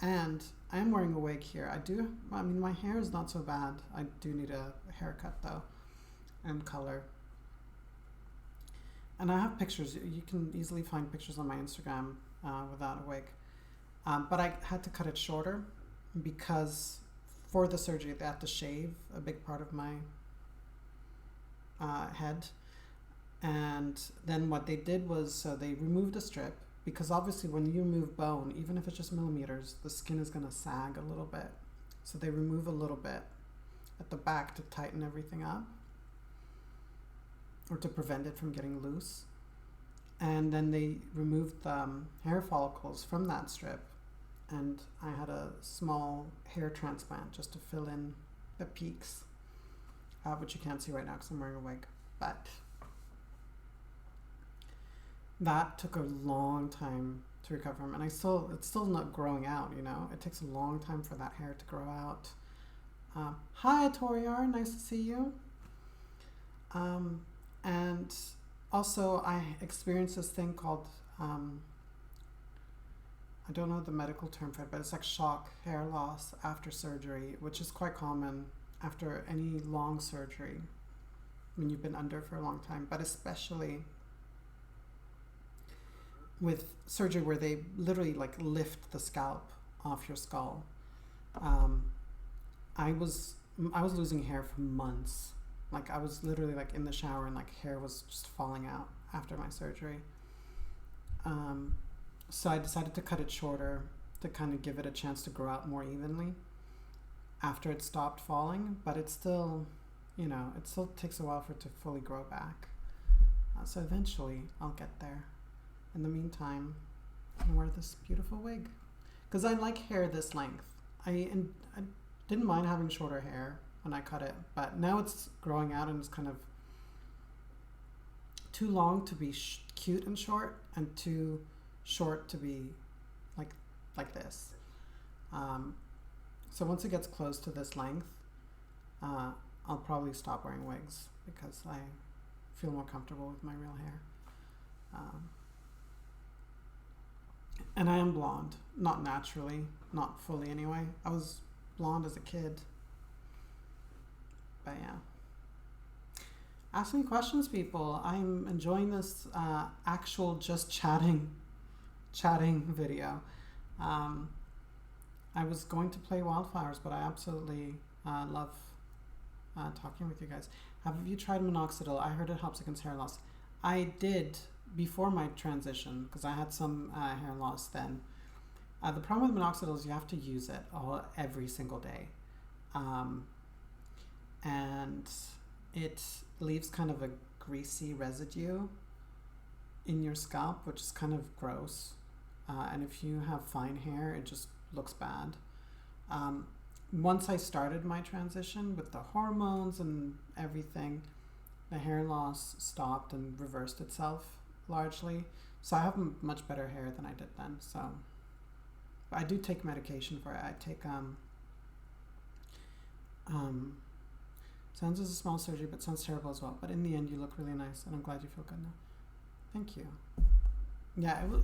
and I am wearing a wig here. I mean, my hair is not so bad. I do need a haircut though, and color. And I have pictures. You can easily find pictures on my Instagram without a wig. But I had to cut it shorter because for the surgery they had to shave a big part of my head. And then what they did was, so they removed a strip, because obviously when you remove bone, even if it's just millimeters, the skin is going to sag a little bit. So they remove a little bit at the back to tighten everything up, or to prevent it from getting loose. And then they removed the hair follicles from that strip, and I had a small hair transplant just to fill in the peaks, which you can't see right now because I'm wearing a wig. But that took a long time to recover from, and it's still not growing out, you know. It takes a long time for that hair to grow out. Hi Toriar, nice to see you. And also I experienced this thing called, I don't know the medical term for it, but it's like shock hair loss after surgery, which is quite common after any long surgery when you've been under for a long time, but especially with surgery where they literally like lift the scalp off your skull. I was losing hair for months. Like I was literally like in the shower and like hair was just falling out after my surgery. So I decided to cut it shorter to kind of give it a chance to grow out more evenly after it stopped falling, but it still, you know, it still takes a while for it to fully grow back. So eventually I'll get there. In the meantime, I'm gonna wear this beautiful wig because I like hair this length. I didn't mind having shorter hair when I cut it, but now it's growing out and it's kind of too long to be cute and short, and too short to be like this. So once it gets close to this length, I'll probably stop wearing wigs because I feel more comfortable with my real hair. And I am blonde, not naturally, not fully anyway. I was blonde as a kid. But yeah. Ask me questions, people. I'm enjoying this actual just chatting video. I was going to play Wylde Flowers, but I absolutely love talking with you guys. Have you tried minoxidil? I heard it helps against hair loss. I did before my transition because I had some hair loss then. The problem with minoxidil is you have to use it every single day. And it leaves kind of a greasy residue in your scalp, which is kind of gross. And if you have fine hair, it just looks bad. once I started my transition with the hormones and everything, the hair loss stopped and reversed itself largely. So I have much better hair than I did then. So I do take medication for it. I take sounds as a small surgery, but sounds terrible as well. But in the end, you look really nice, and I'm glad you feel good now. Thank you. Yeah, it was.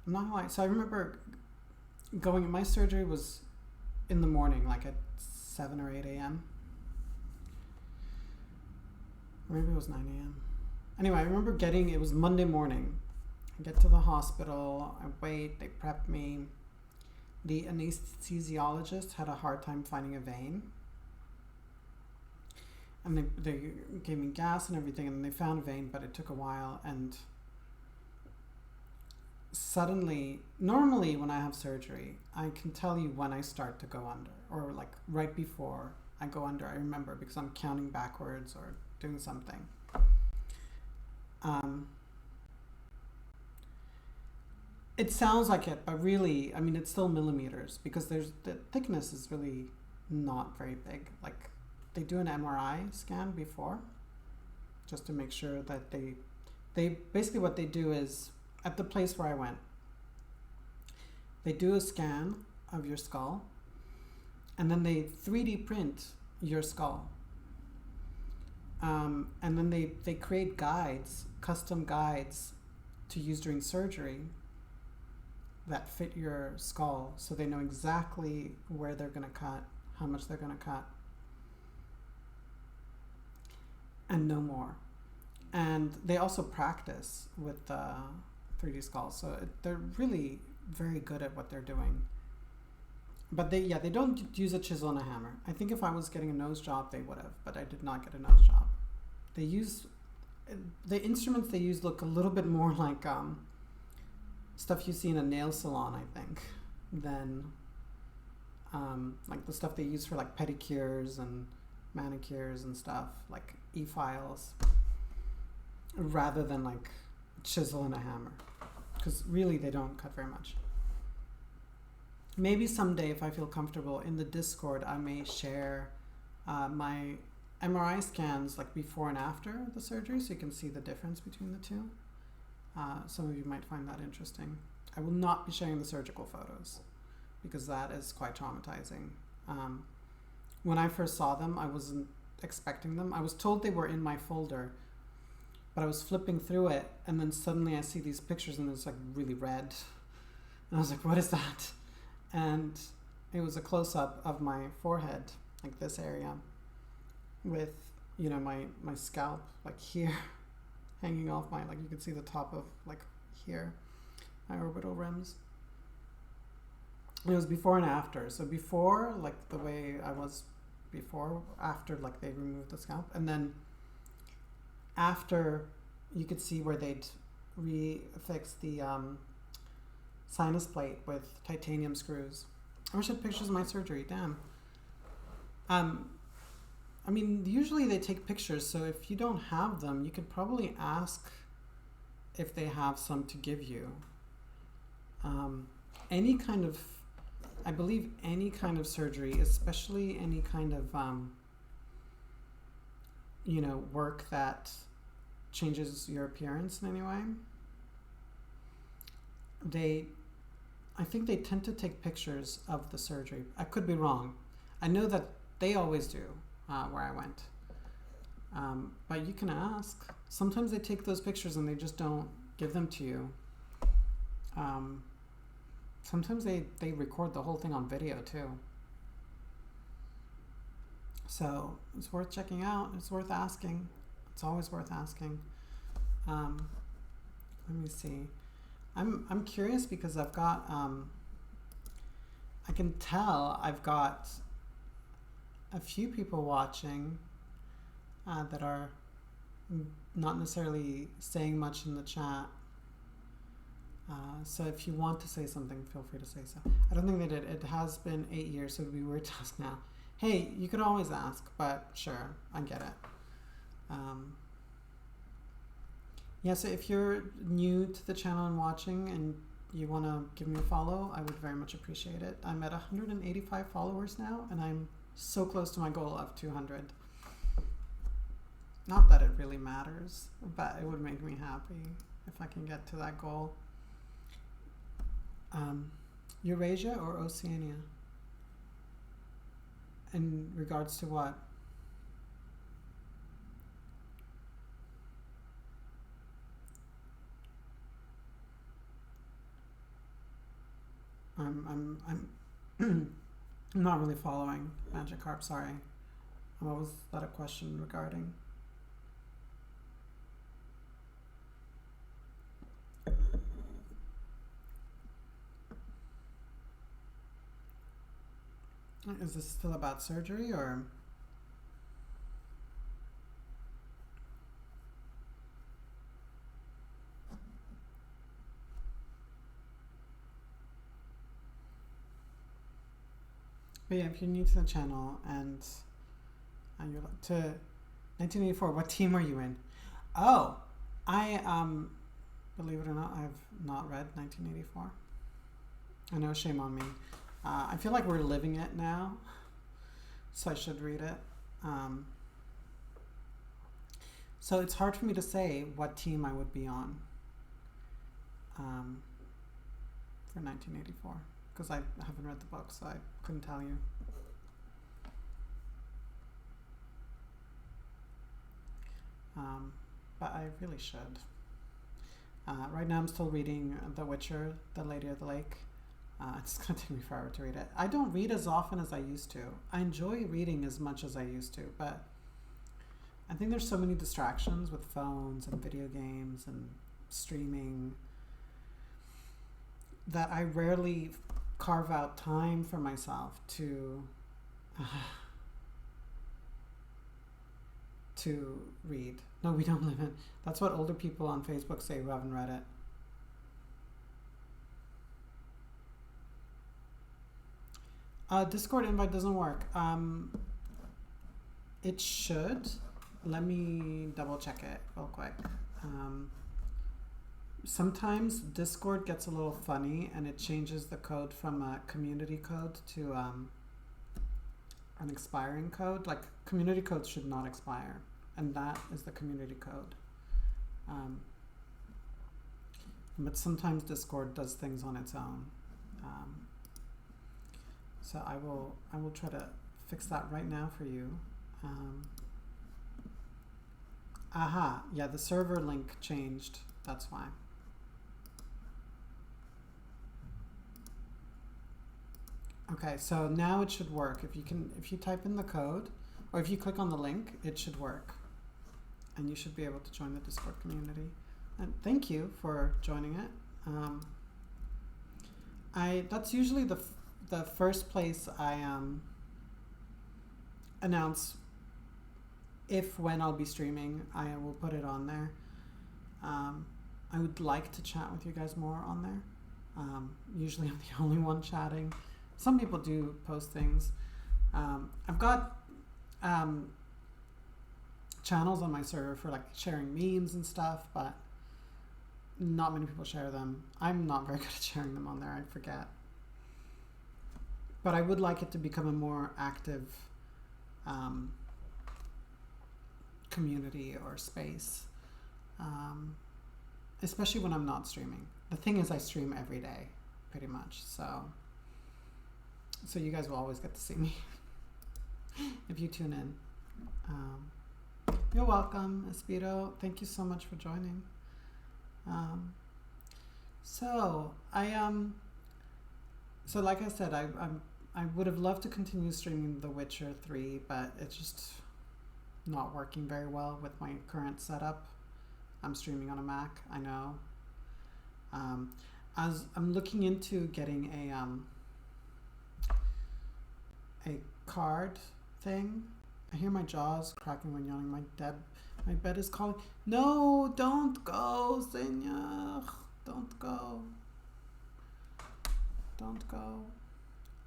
I'm not gonna lie. So I remember going. My surgery was in the morning, like at 7 or 8 a.m. Or maybe it was 9 a.m. Anyway, I remember it was Monday morning. I get to the hospital, I wait, they prep me. The anesthesiologist had a hard time finding a vein. And they gave me gas and everything, and they found a vein, but it took a while. And suddenly, normally when I have surgery, I can tell you when I start to go under, or like right before I go under, I remember because I'm counting backwards or doing something. It sounds like it, but really, I mean, it's still millimeters because the thickness is really not very big. Like they do an MRI scan before, just to make sure that they basically what they do is at the place where I went, they do a scan of your skull, and then they 3D print your skull. And then they create guides, custom guides to use during surgery that fit your skull, so they know exactly where they're going to cut, how much they're going to cut, and no more. And they also practice with 3D skulls, so they're really very good at what they're doing. But they don't use a chisel and a hammer. I think if I was getting a nose job, they would have, but I did not get a nose job. They use, the instruments they use look a little bit more like stuff you see in a nail salon, I think, than like the stuff they use for like pedicures and manicures and stuff, like e-files, rather than like a chisel and a hammer, because really they don't cut very much. Maybe someday, if I feel comfortable, in the Discord, I may share my MRI scans like before and after the surgery, so you can see the difference between the two. Some of you might find that interesting. I will not be sharing the surgical photos because that is quite traumatizing. When I first saw them, I wasn't expecting them. I was told they were in my folder, but I was flipping through it, and then suddenly I see these pictures and it's like really red. And I was like, what is that? And it was a close-up of my forehead, like this area, with, you know, my scalp like here, hanging off my, like you can see the top of like here, my orbital rims. It was before and after. So before, like the way I was before, after like they removed the scalp, and then after you could see where they'd refix the sinus plate with titanium screws. I wish I had pictures of my surgery, damn. I mean, usually they take pictures, so if you don't have them, you could probably ask if they have some to give you. Any kind of, I believe any kind of surgery, especially any kind of, you know, work that changes your appearance in any way, I think they tend to take pictures of the surgery. I could be wrong. I know that they always do where I went. But you can ask. Sometimes they take those pictures and they just don't give them to you. Sometimes they record the whole thing on video too. So it's worth checking out. It's worth asking. It's always worth asking. Let me see. I'm curious because I've got, I can tell I've got a few people watching that are not necessarily saying much in the chat. So if you want to say something, feel free to say so. I don't think they did. It has been 8 years, so it'd be weird to ask now. Hey, you could always ask, but sure, I get it. Yeah, so if you're new to the channel and watching and you want to give me a follow, I would very much appreciate it. I'm at 185 followers now, and I'm so close to my goal of 200. Not that it really matters, but it would make me happy if I can get to that goal. Eurasia or Oceania? In regards to what? I'm not really following Magikarp, sorry. What was that a question regarding? Is this still about surgery or? But yeah, if you're new to the channel and you're to 1984, what team are you in? Oh, I believe it or not, I've not read 1984. I know, shame on me. I feel like we're living it now, so I should read it. So it's hard for me to say what team I would be on for 1984, because I haven't read the book, so I couldn't tell you. But I really should. Right now I'm still reading The Witcher, The Lady of the Lake. It's going to take me forever to read it. I don't read as often as I used to. I enjoy reading as much as I used to, but I think there's so many distractions with phones and video games and streaming that I rarely carve out time for myself to read. No, we don't live in. That's what older people on Facebook say who haven't read it. Discord invite doesn't work. It should. Let me double check it real quick. Sometimes Discord gets a little funny and it changes the code from a community code to an expiring code. Like, community codes should not expire, and that is the community code. But sometimes Discord does things on its own. So I will try to fix that right now for you. Yeah, the server link changed. That's why. Okay, so now it should work. If you type in the code, or if you click on the link, it should work, and you should be able to join the Discord community. And thank you for joining it. That's usually the first place I announce when I'll be streaming. I will put it on there. I would like to chat with you guys more on there. Usually I'm the only one chatting. Some people do post things. I've got channels on my server for like sharing memes and stuff, but not many people share them. I'm not very good at sharing them on there. I forget. But I would like it to become a more active community or space, especially when I'm not streaming. The thing is, I stream every day, pretty much. So you guys will always get to see me if you tune in. You're welcome, Espiro. Thank you so much for joining. So like I said, I would have loved to continue streaming The Witcher 3, but it's just not working very well with my current setup. I'm streaming on a Mac, I know. As I'm looking into getting a card thing. I hear my jaws cracking when yawning. My bed is calling. No, don't go, Seigneur. Don't go. Don't go.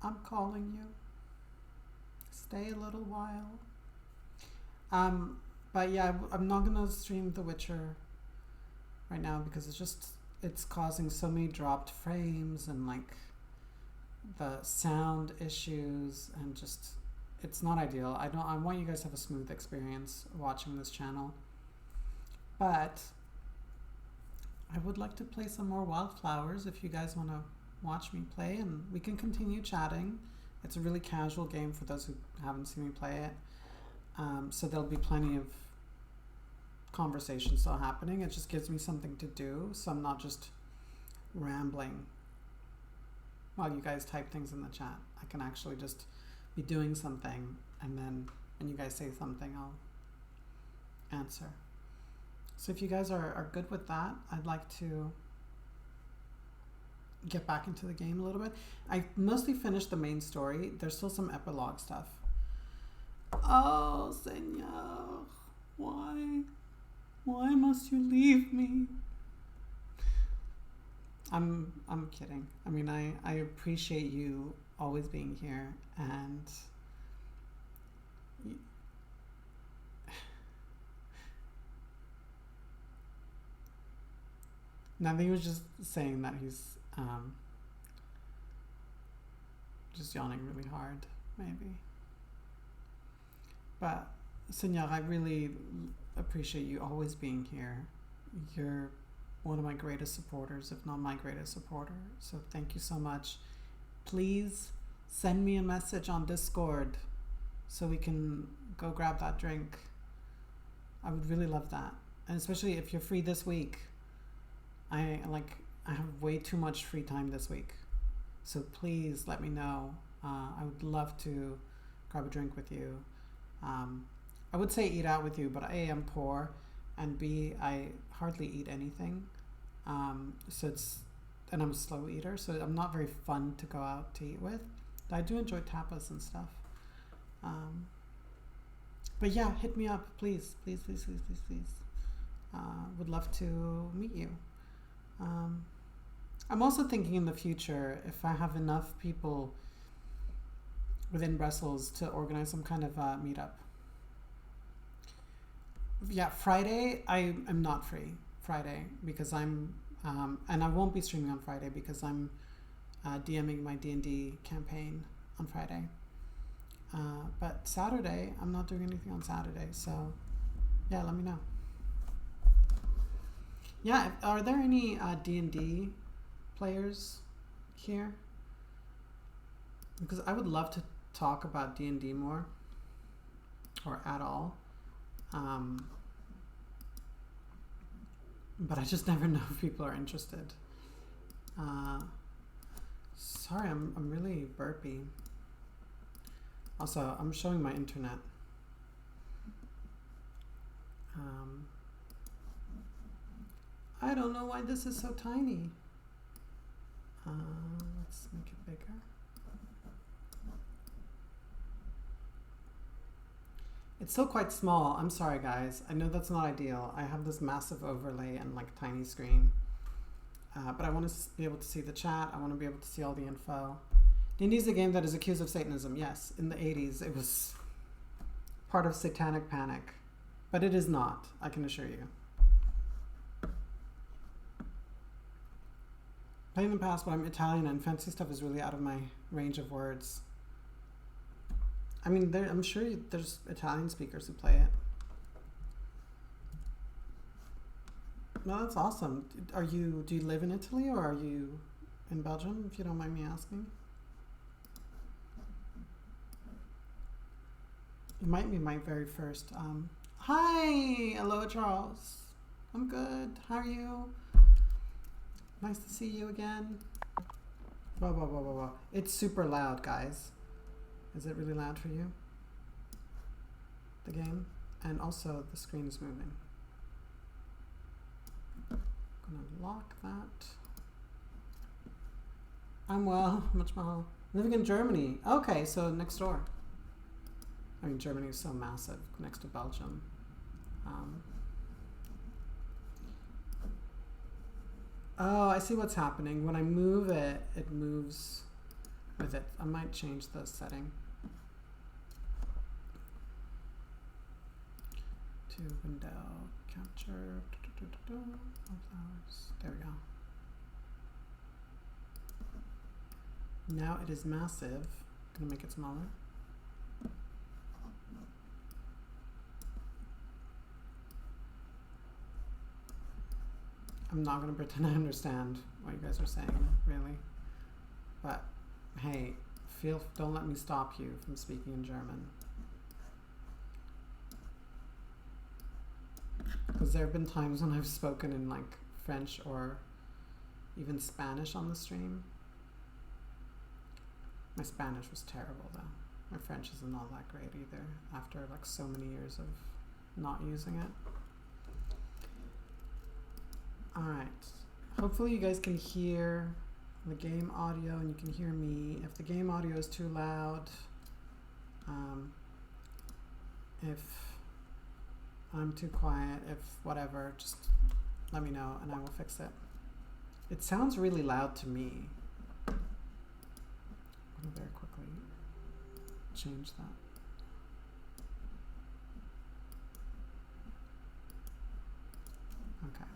I'm calling you. Stay a little while. But yeah, I'm not gonna stream The Witcher right now because it's just it's causing so many dropped frames and like the sound issues, and just it's not ideal. I want you guys to have a smooth experience watching this channel. But I would like to play some more Wylde Flowers if you guys want to watch me play, and we can continue chatting. It's a really casual game for those who haven't seen me play it. So there'll be plenty of conversation still happening. It just gives me something to do, so I'm not just rambling while you guys type things in the chat. I can actually just be doing something, and then when you guys say something, I'll answer. So if you guys are good with that, I'd like to get back into the game a little bit. I mostly finished the main story. There's still some epilogue stuff. Oh, Senor, why? Why must you leave me? I'm kidding. I mean, I appreciate you always being here, and nothing. Was just saying that he's just yawning really hard, maybe. But Senor, I really appreciate you always being here. You're one of my greatest supporters, if not my greatest supporter. So thank you so much. Please send me a message on Discord so we can go grab that drink. I would really love that. And especially if you're free this week. I have way too much free time this week. So please let me know. I would love to grab a drink with you. I would say eat out with you, but A, I'm poor, and B, I hardly eat anything. And I'm a slow eater, so I'm not very fun to go out to eat with. I do enjoy tapas and stuff. But yeah, hit me up, please. Please, please, please, please, please. Would love to meet you. I'm also thinking in the future, if I have enough people within Brussels to organize some kind of meetup. Yeah, Friday, I'm not free Friday because I'm, and I won't be streaming on Friday because I'm DMing my D&D campaign on Friday. But Saturday, I'm not doing anything on Saturday, so yeah, let me know. Yeah, are there any D&D players here? Because I would love to talk about D&D more, or at all. But I just never know if people are interested. Sorry, I'm really burpy. Also, I'm showing my internet. I don't know why this is so tiny. Let's make it bigger. It's still quite small. I'm sorry, guys. I know that's not ideal. I have this massive overlay and like tiny screen. But I want to be able to see the chat. I want to be able to see all the info. D&D is a game that is accused of Satanism. Yes, in the 80s it was part of Satanic Panic. But it is not, I can assure you. Playing in the past, but I'm Italian and fancy stuff is really out of my range of words. I mean, I'm sure there's Italian speakers who play it. No, that's awesome. Do you live in Italy or are you in Belgium, if you don't mind me asking? You might be my very first. Hi, hello, Charles. I'm good. How are you? Nice to see you again. Whoa, whoa, whoa, whoa, whoa. It's super loud, guys. Is it really loud for you? The game? And also the screen is moving. I'm gonna lock that. I'm well, much mahal. Living in Germany. Okay, so next door. I mean, Germany is so massive next to Belgium. Oh, I see what's happening. When I move it, it moves with it. I might change the setting to window capture. Flowers. There we go. Now it is massive. Gonna make it smaller. I'm not gonna pretend I understand what you guys are saying, really. But hey, don't let me stop you from speaking in German. Because there have been times when I've spoken in like French or even Spanish on the stream. My Spanish was terrible though. My French isn't all that great either after like so many years of not using it. Alright, hopefully you guys can hear the game audio and you can hear me. If the game audio is too loud, if I'm too quiet, if whatever, just let me know and I will fix it. It sounds really loud to me. I'm gonna very quickly change that. Okay.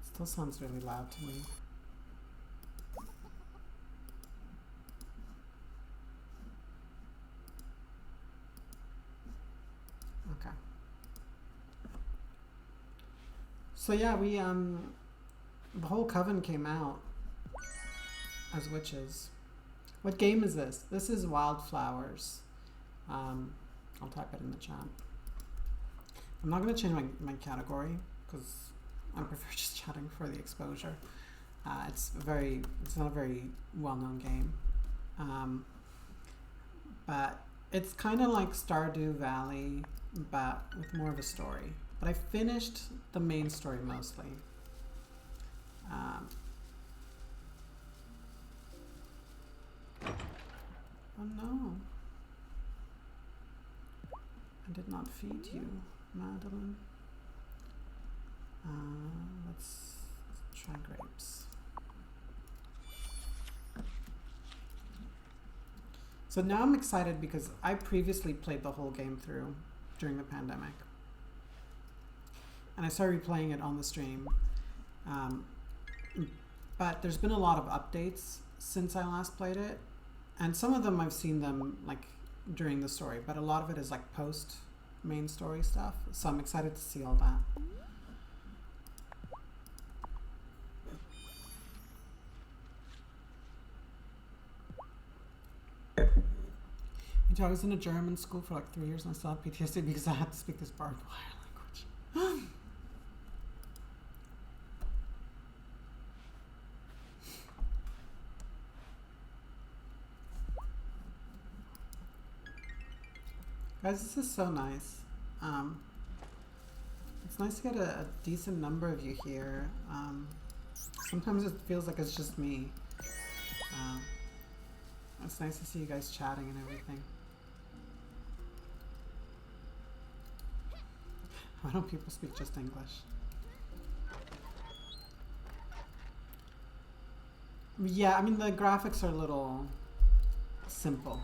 Still sounds really loud to me. Okay. So yeah, we the whole coven came out as witches. What game is this? This is Wylde Flowers. I'll type it in the chat. I'm not going to change my category because I prefer just chatting for the exposure. It's not a very well-known game. But it's kind of like Stardew Valley, but with more of a story. But I finished the main story mostly. Oh no. I did not feed you, Madeline. Let's try grapes. So now I'm excited because I previously played the whole game through during the pandemic. And I started replaying it on the stream. But there's been a lot of updates since I last played it. And some of them I've seen them like during the story, but a lot of it is like post main story stuff. So I'm excited to see all that. I was in a German school for like 3 years and I still had PTSD because I had to speak this barbed wire language. Guys, this is so nice. It's nice to get a decent number of you here. Sometimes it feels like it's just me. It's nice to see you guys chatting and everything. Why don't people speak just English? Yeah, I mean the graphics are a little simple.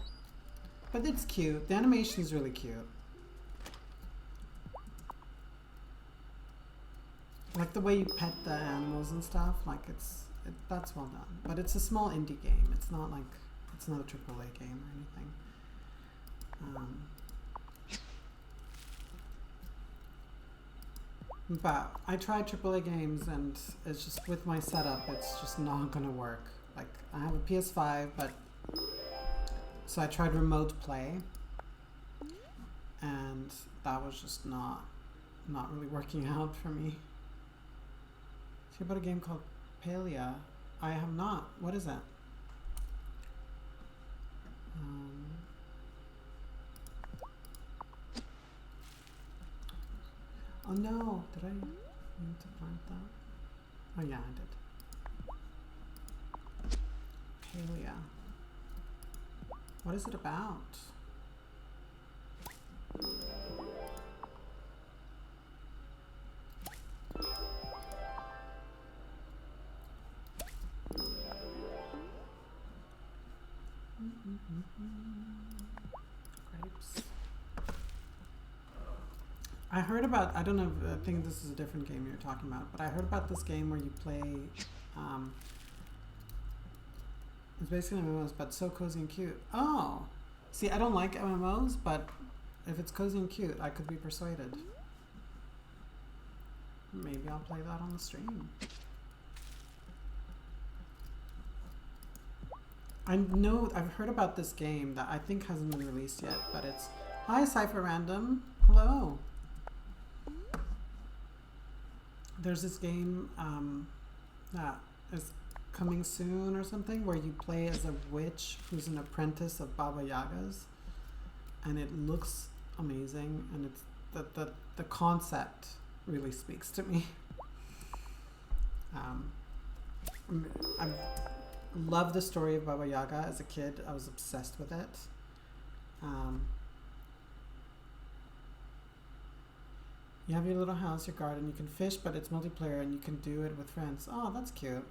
But it's cute. The animation is really cute. Like the way you pet the animals and stuff, like that's well done. But it's a small indie game. It's not like, it's not a AAA game or anything. But I tried AAA games and it's just, with my setup, it's just not gonna work. Like, I have a PS5, but, so I tried remote play, and that was just not really working out for me. See about a game called Palia? I have not. What is that? Oh no, did I need to plant that? Oh yeah, I did. Palia. What is it about? Grapes. I heard about, I don't know, I think this is a different game you're talking about, but I heard about this game where you play, it's basically MMOs, but so cozy and cute. Oh! See, I don't like MMOs, but if it's cozy and cute, I could be persuaded. Maybe I'll play that on the stream. I know, I've heard about this game that I think hasn't been released yet, but it's... Hi, Cypher Random. Hello. There's this game that is coming soon or something where you play as a witch who's an apprentice of Baba Yaga's, and it looks amazing, and it's the concept really speaks to me. I love the story of Baba Yaga. As a kid, I was obsessed with it. You have your little house, your garden, you can fish, but it's multiplayer and you can do it with friends. Oh, that's cute.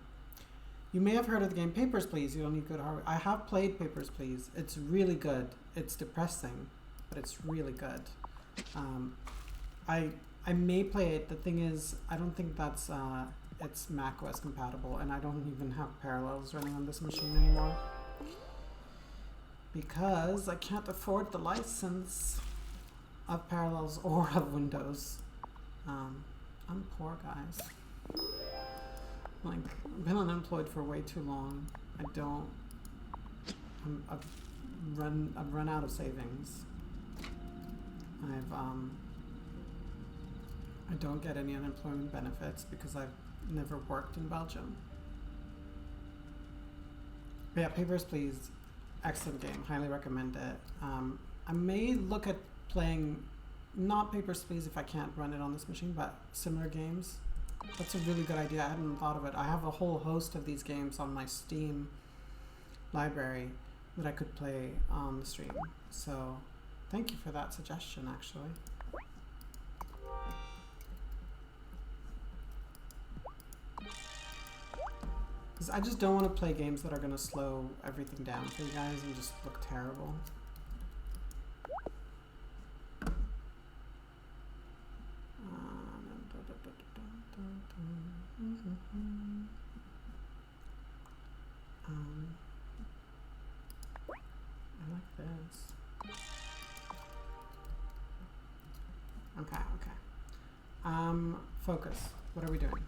You may have heard of the game Papers, Please. You don't need good hardware. I have played Papers, Please. It's really good. It's depressing, but it's really good. I may play it. The thing is, I don't think that's it's macOS compatible, and I don't even have Parallels running on this machine anymore because I can't afford the license of Parallels or of Windows. I'm poor, guys. Like, I've been unemployed for way too long. I've run out of savings. I don't get any unemployment benefits because I've never worked in Belgium. But yeah, Papers, Please. Excellent game. Highly recommend it. I may look at playing, not Papers, Please if I can't run it on this machine, but similar games. That's a really good idea. I hadn't thought of it. I have a whole host of these games on my Steam library that I could play on the stream. So thank you for that suggestion, actually. Because I just don't want to play games that are going to slow everything down for you guys and just look terrible. I like this. Okay. Focus. What are we doing?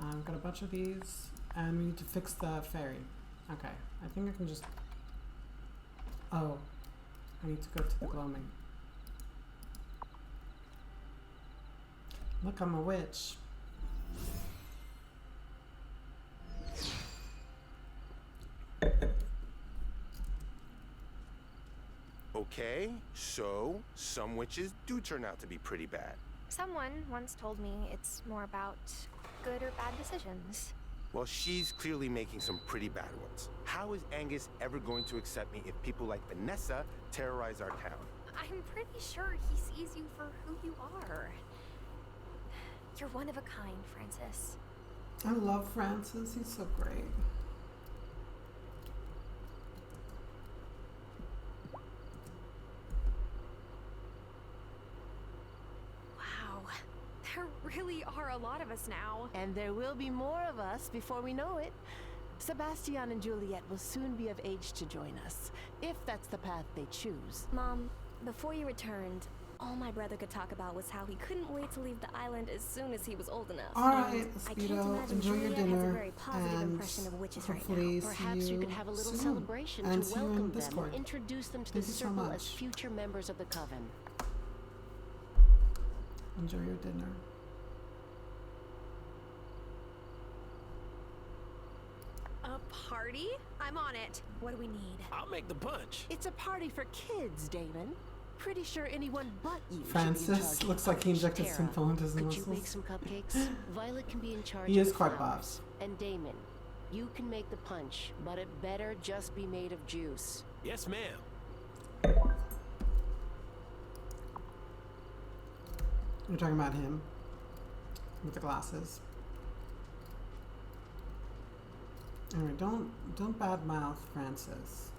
I've got a bunch of these, and we need to fix the fairy. Okay, I think I can just... Oh, I need to go to the gloaming. Look, I'm a witch. Okay, so some witches do turn out to be pretty bad. Someone once told me it's more about good or bad decisions. Well, she's clearly making some pretty bad ones. How is Angus ever going to accept me if people like Vanessa terrorize our town? I'm pretty sure he sees you for who you are. You're one of a kind, Francis. I love Francis. He's so great. There really are a lot of us now. And there will be more of us before we know it. Sebastian and Juliet will soon be of age to join us, if that's the path they choose. Mom, before you returned, all my brother could talk about was how he couldn't wait to leave the island as soon as he was old enough. Alright, I can't Speedo, imagine enjoy your Juliet has a dinner, very positive and impression of witches right hopefully now. Perhaps you could have a little soon. celebration And to see you in welcome them Discord. and introduce them to Thank the you so circle much. as future members of the coven. Enjoy your dinner. A party? I'm on it. What do we need? I'll make the punch. It's a party for kids, Damon. Pretty sure anyone but you should be in Francis charge looks of like he punch. injected Tara, Simple into his could you muscles. make some cupcakes? Violet can be in charge He of is the quite flowers. And Damon, you can make the punch, but it better just be made of juice. Yes, ma'am. You're talking about him with the glasses. Anyway, don't badmouth Francis.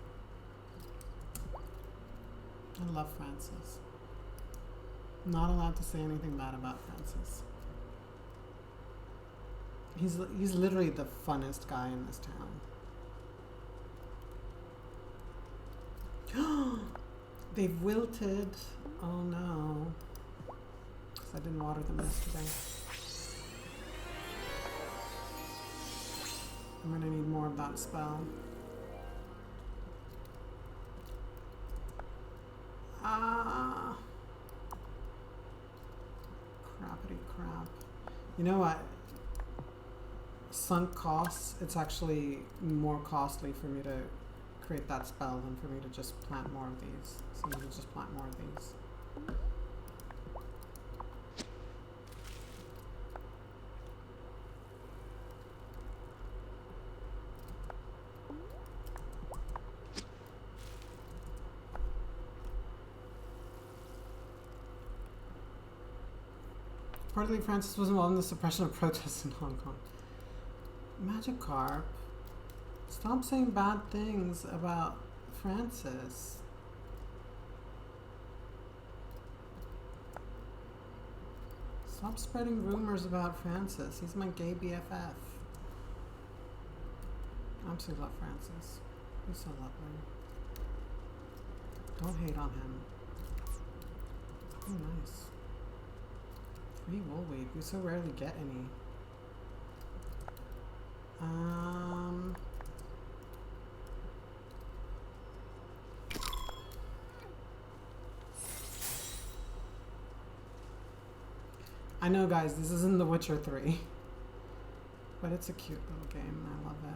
I love Francis. Not allowed to say anything bad about Francis. He's literally the funnest guy in this town. They've wilted. Oh no. 'Cause I didn't water them yesterday. I'm gonna need more of that spell. Ah. Crappity crap. You know what? Sunk costs, it's actually more costly for me to create that spell than for me to just plant more of these. So I'm gonna just plant more of these. Reportedly, Francis was involved in the suppression of protests in Hong Kong. Magikarp, stop saying bad things about Francis. Stop spreading rumors about Francis. He's my gay BFF. I absolutely love Francis. He's so lovely. Don't hate on him. Oh, nice. 3 woolweed. We so rarely get any. I know, guys, this isn't The Witcher 3, but it's a cute little game. I love it.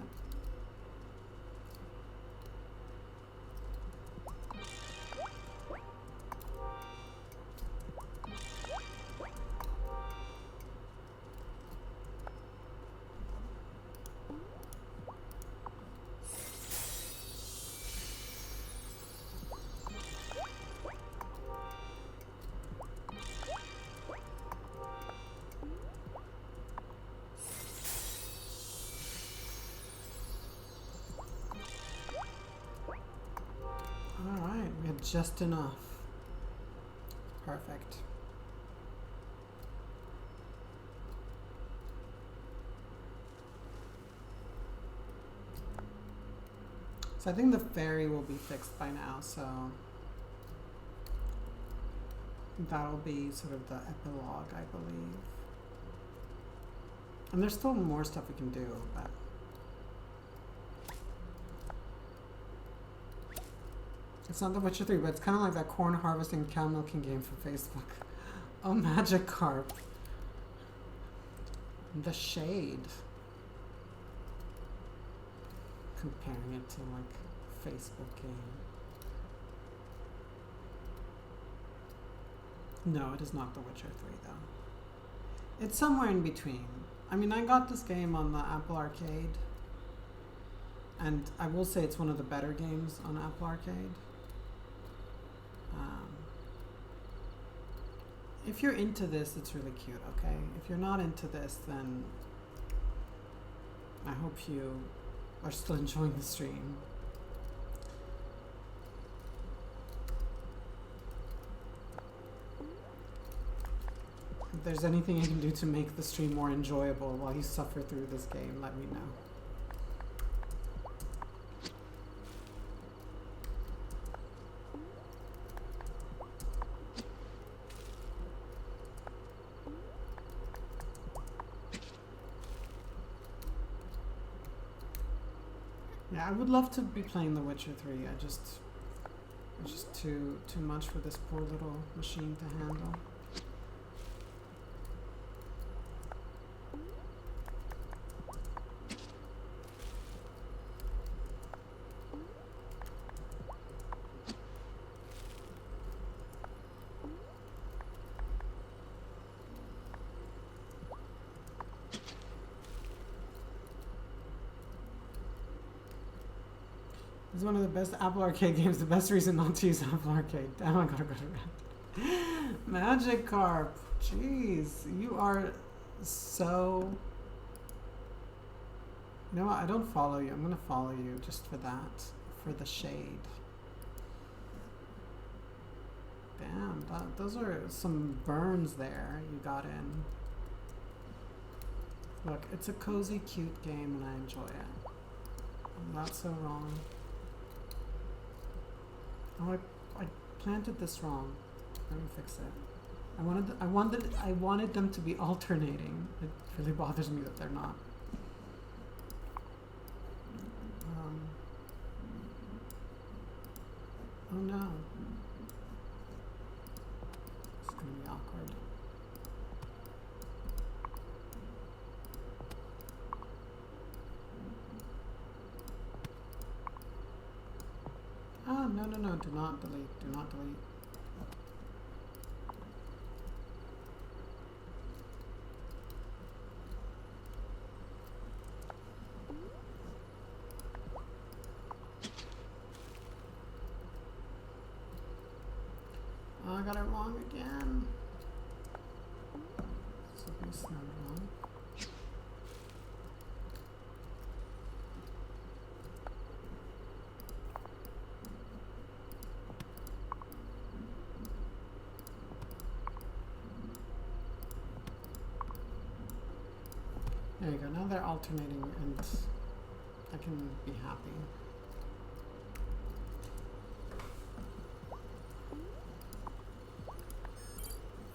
Just enough. Perfect. So I think the fairy will be fixed by now, so that'll be sort of the epilogue, I believe. And there's still more stuff we can do, but it's not The Witcher 3, but it's kind of like that corn harvesting cow milking game from Facebook. Oh, Magikarp. The Shade. Comparing it to like Facebook game. No, it is not The Witcher 3 though. It's somewhere in between. I mean, I got this game on the Apple Arcade, and I will say it's one of the better games on Apple Arcade. If you're into this, it's really cute, okay? If you're not into this, then I hope you are still enjoying the stream. If there's anything you can do to make the stream more enjoyable while you suffer through this game, let me know. Yeah, I would love to be playing The Witcher 3. It's just too much for this poor little machine to handle. It's one of the best Apple Arcade games. The best reason not to use Apple Arcade. Damn, I gotta go to rent. Magikarp. Jeez, you are so... You know what? I don't follow you. I'm gonna follow you just for that. For the shade. Damn, those are some burns there you got in. Look, it's a cozy, cute game and I enjoy it. I'm not so wrong. Oh, I planted this wrong. Let me fix it. I wanted them to be alternating. It really bothers me that they're not. Oh no. It's gonna be awkward. Ah, no, do not delete, do not delete. Oh, I got it wrong again. So this not wrong. There you go, now they're alternating and I can be happy.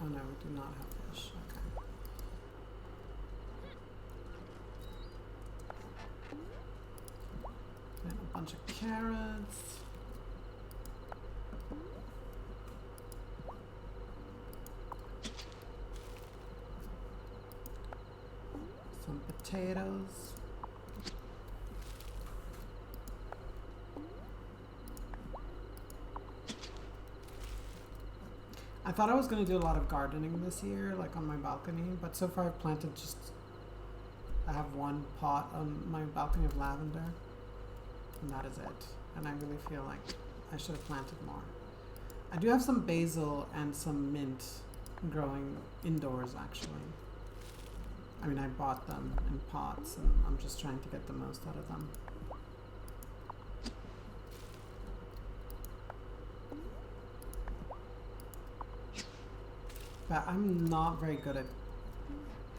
Oh no, we do not have fish, okay. Then a bunch of carrots. Some potatoes. I thought I was going to do a lot of gardening this year, like on my balcony, but so far I've planted I have one pot on my balcony of lavender, and that is it. And I really feel like I should have planted more. I do have some basil and some mint growing indoors, actually. I mean, I bought them in pots, and I'm just trying to get the most out of them. But I'm not very good at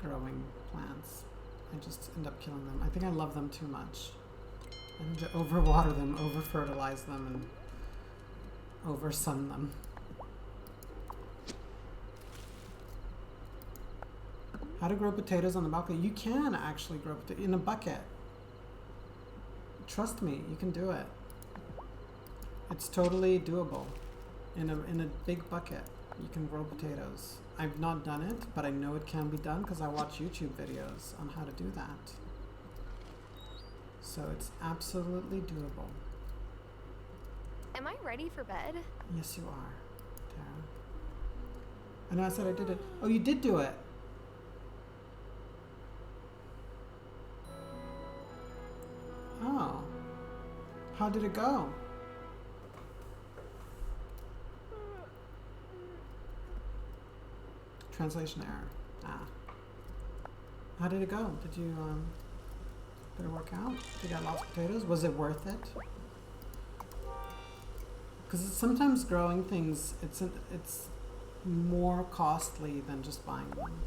growing plants. I just end up killing them. I think I love them too much. I need to overwater them, over-fertilize them, and over-sun them. How to grow potatoes on the balcony? You can actually grow potatoes in a bucket. Trust me, you can do it. It's totally doable. In a big bucket, you can grow potatoes. I've not done it, but I know it can be done because I watch YouTube videos on how to do that. So it's absolutely doable. Am I ready for bed? Yes, you are, Tara. I know I said I did it. Oh, you did do it. Oh. How did it go? Translation error. Ah. How did it go? Did it work out? Did you get lots of potatoes? Was it worth it? Because sometimes growing things, it's more costly than just buying them.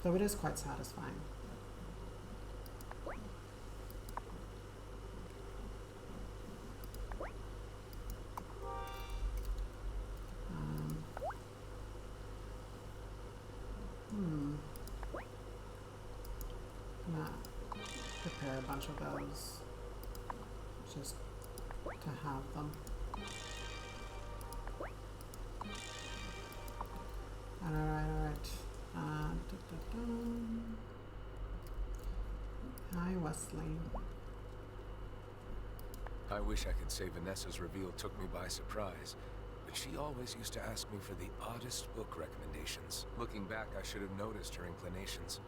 Though it is quite satisfying. I'm gonna prepare a bunch of those just to have them. Alright. Hi, Wesley. I wish I could say Vanessa's reveal took me by surprise, but she always used to ask me for the oddest book recommendations. Looking back, I should have noticed her inclinations.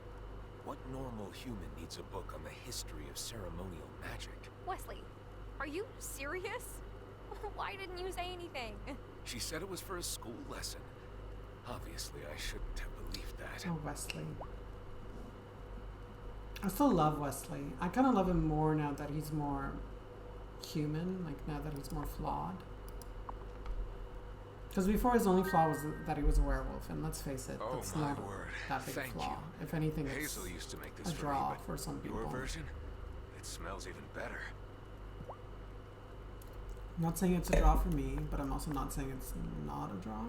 What normal human needs a book on the history of ceremonial magic? Wesley, are you serious? Why didn't you say anything? She said it was for a school lesson. Obviously, I shouldn't have believed that. Oh, Wesley. I still love Wesley. I kind of love him more now that he's more human, like now that he's more flawed. Because before his only flaw was that he was a werewolf, and let's face it, Oh, that's my not word. that big a Thank flaw. you. If anything, it's Hazel used to make a this for me, draw but for some people. your version, it smells even better. I'm not saying it's a draw for me, but I'm also not saying it's not a draw.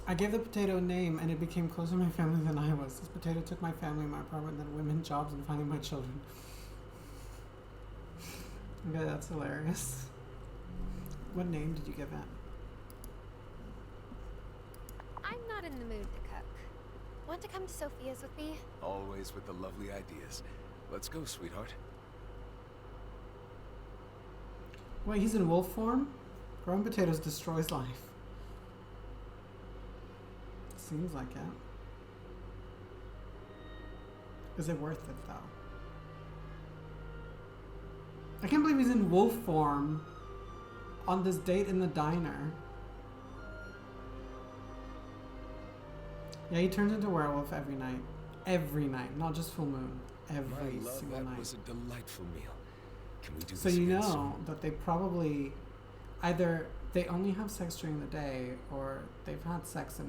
I gave the potato a name, and it became closer to my family than I was. This potato took my family, my apartment, then women, jobs, and finally my children. Okay, that's hilarious. What name did you give it? I'm not in the mood to cook. Want to come to Sophia's with me? Always with the lovely ideas. Let's go, sweetheart. Wait, he's in wolf form? Growing potatoes destroys life. Seems like it. Is it worth it, though? I can't believe he's in wolf form on this date in the diner. Yeah, he turns into a werewolf every night. Every night, not just full moon. Every My love, single that night. was a delightful meal. Can we do So this you again know soon? that they probably either they only have sex during the day, or they've had sex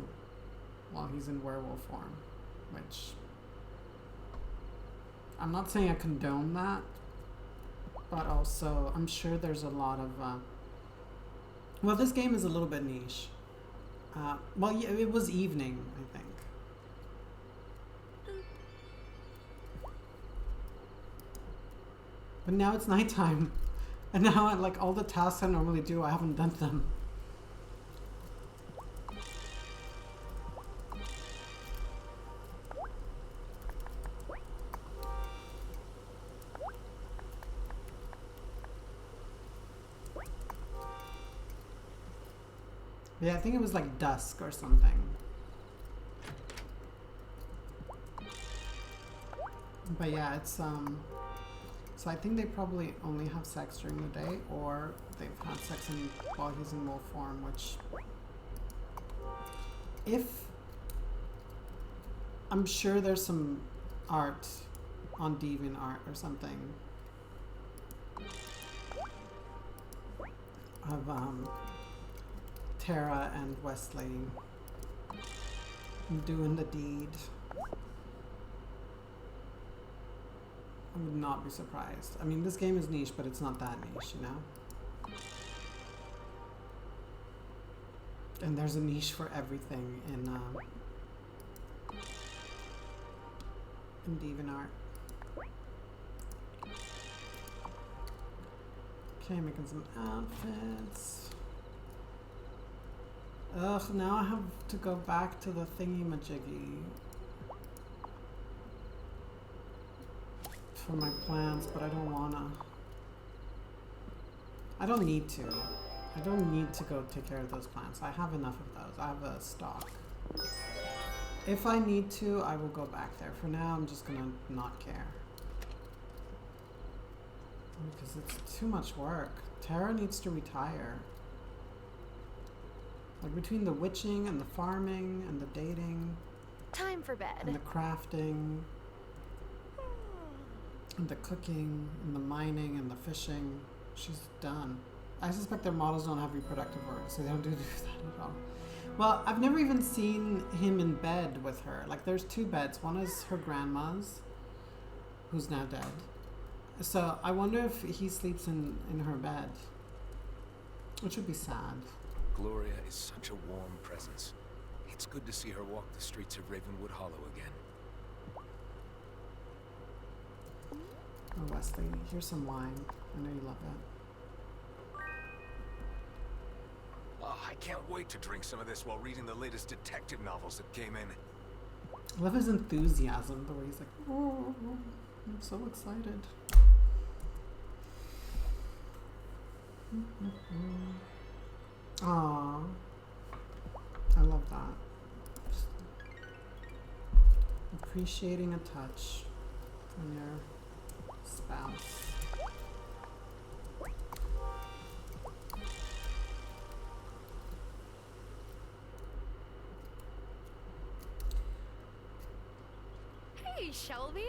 while he's in werewolf form, which I'm not saying I condone that, but also I'm sure there's a lot of well, this game is a little bit niche. Well, yeah, it was evening, I think. But now it's nighttime. And now, like, all the tasks I normally do, I haven't done them. Yeah, I think it was like dusk or something. But yeah, it's so I think they probably only have sex during the day, or they've had sex while he's in wolf form, which I'm sure there's some art on DeviantArt or something of Tara and Wesley doing the deed. I would not be surprised. I mean, this game is niche, but it's not that niche, you know? And there's a niche for everything in DeviantArt. Okay, making some outfits. Ugh, now I have to go back to the thingy-majiggy for my plants, but I don't wanna. I don't need to. I don't need to go take care of those plants. I have enough of those. I have a stock. If I need to, I will go back there. For now, I'm just gonna not care. Because it's too much work. Tara needs to retire. Like, between the witching and the farming and the dating Time for bed. and the crafting and the cooking and the mining and the fishing, she's done. I suspect their models don't have reproductive organs, so they don't do that at all. Well, I've never even seen him in bed with her. Like, there's two beds. One is her grandma's, who's now dead. So I wonder if he sleeps in her bed, which would be sad. Gloria is such a warm presence. It's good to see her walk the streets of Ravenwood Hollow again. Oh, Wesley, here's some wine. I know you love it. Oh, I can't wait to drink some of this while reading the latest detective novels that came in. I love his enthusiasm, the way he's like, oh, I'm so excited. Aww. I love that. Just appreciating a touch from your spouse. Hey, Shelby.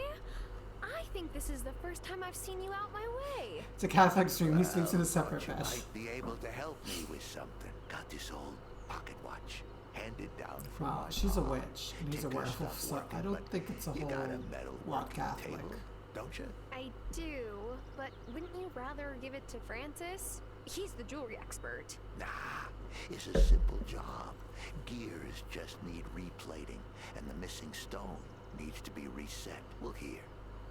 I think this is the first time I've seen you out my way. It's a Catholic stream. He sleeps in a separate thought you bed. might be able to help me with something. Got this old pocket watch handed down from Well, my she's a mom. witch and he's a Get your werewolf, stuff so working, I don't but think it's a you whole got a metal lot working Catholic. table, don't you? I do, but wouldn't you rather give it to Francis? He's the jewelry expert. Nah, it's a simple job. Gears just need replating, and the missing stone needs to be reset. Well, here,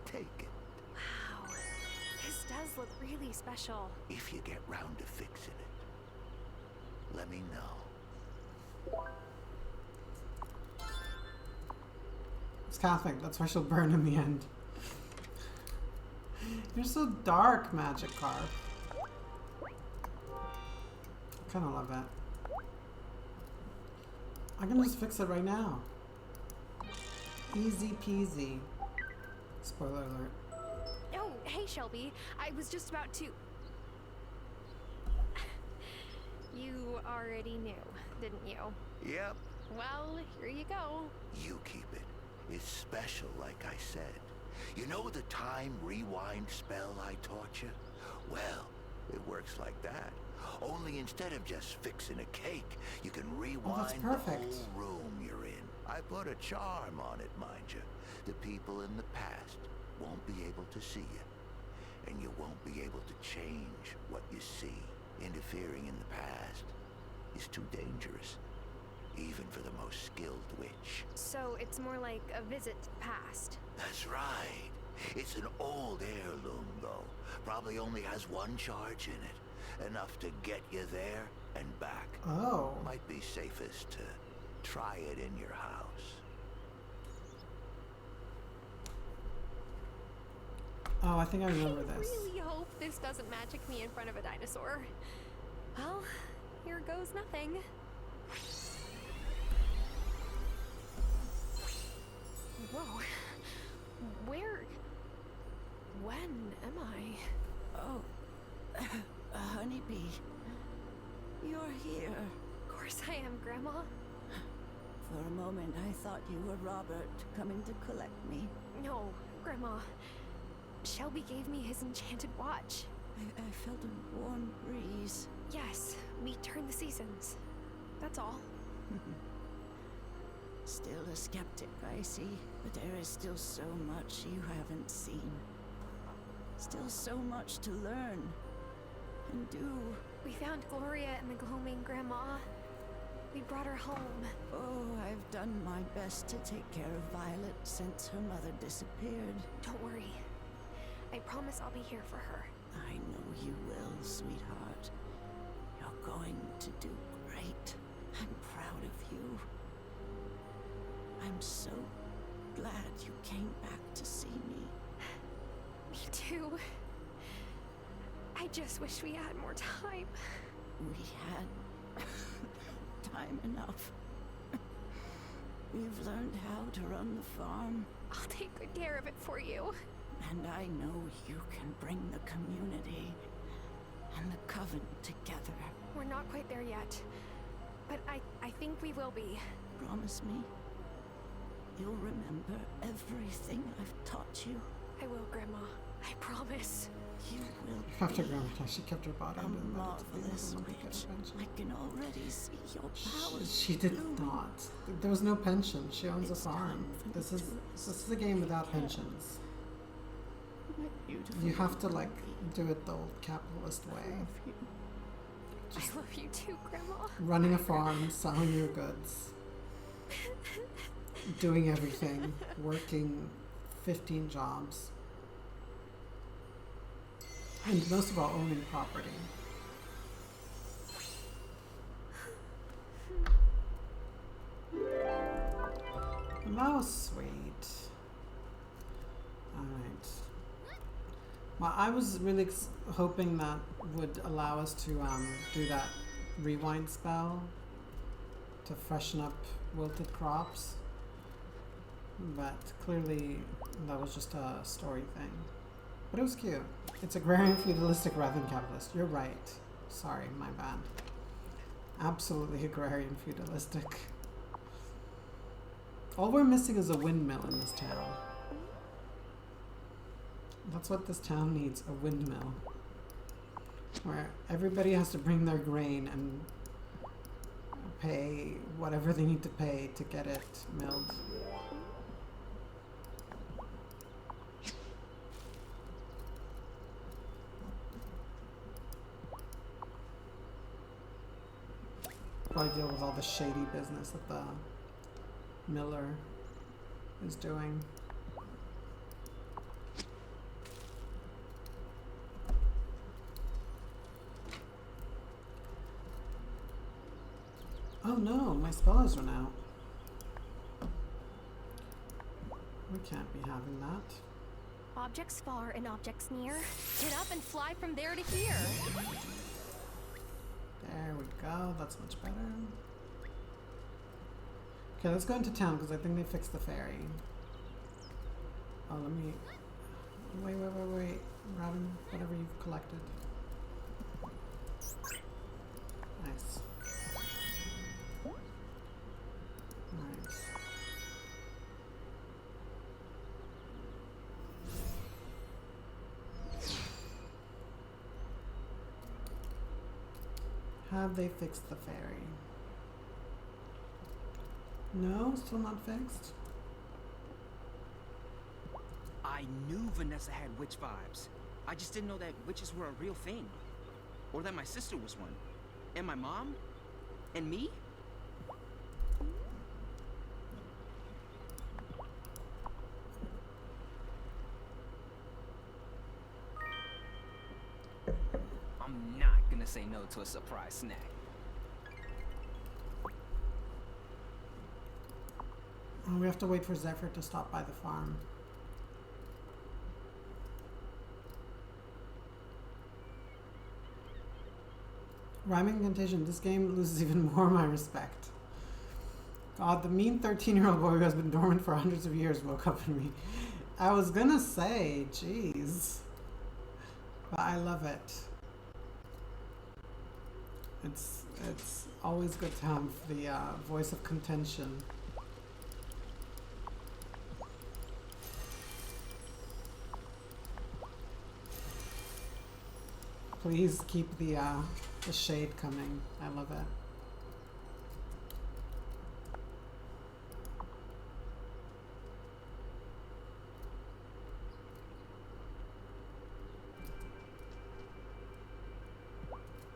take it. Wow, this does look really special. If you get round to fixing it, let me know. It's Catholic. That's why she'll burn in the end. You're so dark, Magic Carp. I kind of love that. I can just fix it right now. Easy peasy. Spoiler alert. Oh, hey Shelby. I was just about to... You already knew, didn't you? Yep, Well, here you go. you keep it. It's special, like I said. You know the time rewind spell I taught you? Well, it works like that. Only instead of just fixing a cake, you can rewind the perfect. whole room you're in. I put a charm on it, mind you. The people in the past won't be able to see you. And you won't be able to change what you see. Interfering in the past is too dangerous, even for the most skilled witch. So it's more like a visit to the past. That's right. It's an old heirloom, though. Probably only has one charge in it. Enough to get you there and back. Oh. Might be safest to try it in your house. Oh, I think I remember I this. really hope this doesn't magic me in front of a dinosaur. Well, here goes nothing. Whoa. Where... When am I? Oh, a honeybee. You're here. Of course I am, Grandma. For a moment, I thought you were Robert coming to collect me. No, Grandma. Shelby gave me his enchanted watch. I felt a warm breeze. Yes, we turn the seasons. That's all. Still a skeptic, I see. But there is still so much you haven't seen. Still so much to learn and do. We found Gloria in the gloaming, Grandma. We brought her home. Oh, I've done my best to take care of Violet since her mother disappeared. Don't worry. I promise I'll be here for her. I know you will, sweetheart. You're going to do great. I'm proud of you. I'm so glad you came back to see me. Me too. I just wish we had more time. We had time enough. We've learned how to run the farm, I'll take good care of it for you. and I know you can bring the community and the coven together. We're not quite there yet, but I think we will be. Promise me you'll remember everything I've taught you. I will, Grandma. I promise. You will After be Grandma, she kept her body a under the bed. marvelous witch. I can already see your powers. She did blooming. not. There was no pension. She owns a It's farm. time for This the is tourists a game without care. pensions. My beautiful You have to like baby. do it the old capitalist way. Love you. I love you too, Grandma. Running a farm, selling your goods, doing everything, working 15 jobs, and most of all, owning property. And that was sweet. Alright. Well, I was really hoping that would allow us to do that rewind spell to freshen up wilted crops. But clearly that was just a story thing. But it was cute. It's agrarian feudalistic rather than capitalist. You're right. Sorry, my bad. Absolutely agrarian feudalistic. All we're missing is a windmill in this town. That's what this town needs, a windmill. Where everybody has to bring their grain and pay whatever they need to pay to get it milled. Probably deal with all the shady business that the miller is doing. Oh no, my spell has run out. We can't be having that. Objects far and objects near. Get up and fly from there to here. There we go, that's much better. Okay, let's go into town because I think they fixed the ferry. Oh, let me... Wait. Grabbing whatever you've collected. Nice. Nice. Have they fixed the ferry? No, still not fixed. I knew Vanessa had witch vibes. I just didn't know that witches were a real thing. Or that my sister was one. And my mom? And me? I'm not gonna say no to a surprise snack. Oh, we have to wait for Zephyr to stop by the farm. Rhyming incantation. This game loses even more of my respect. God, the mean 13-year-old boy who has been dormant for hundreds of years woke up in me. I was gonna say, jeez. But I love it. It's always good to have the voice of contention. Please keep the shade coming. I love it.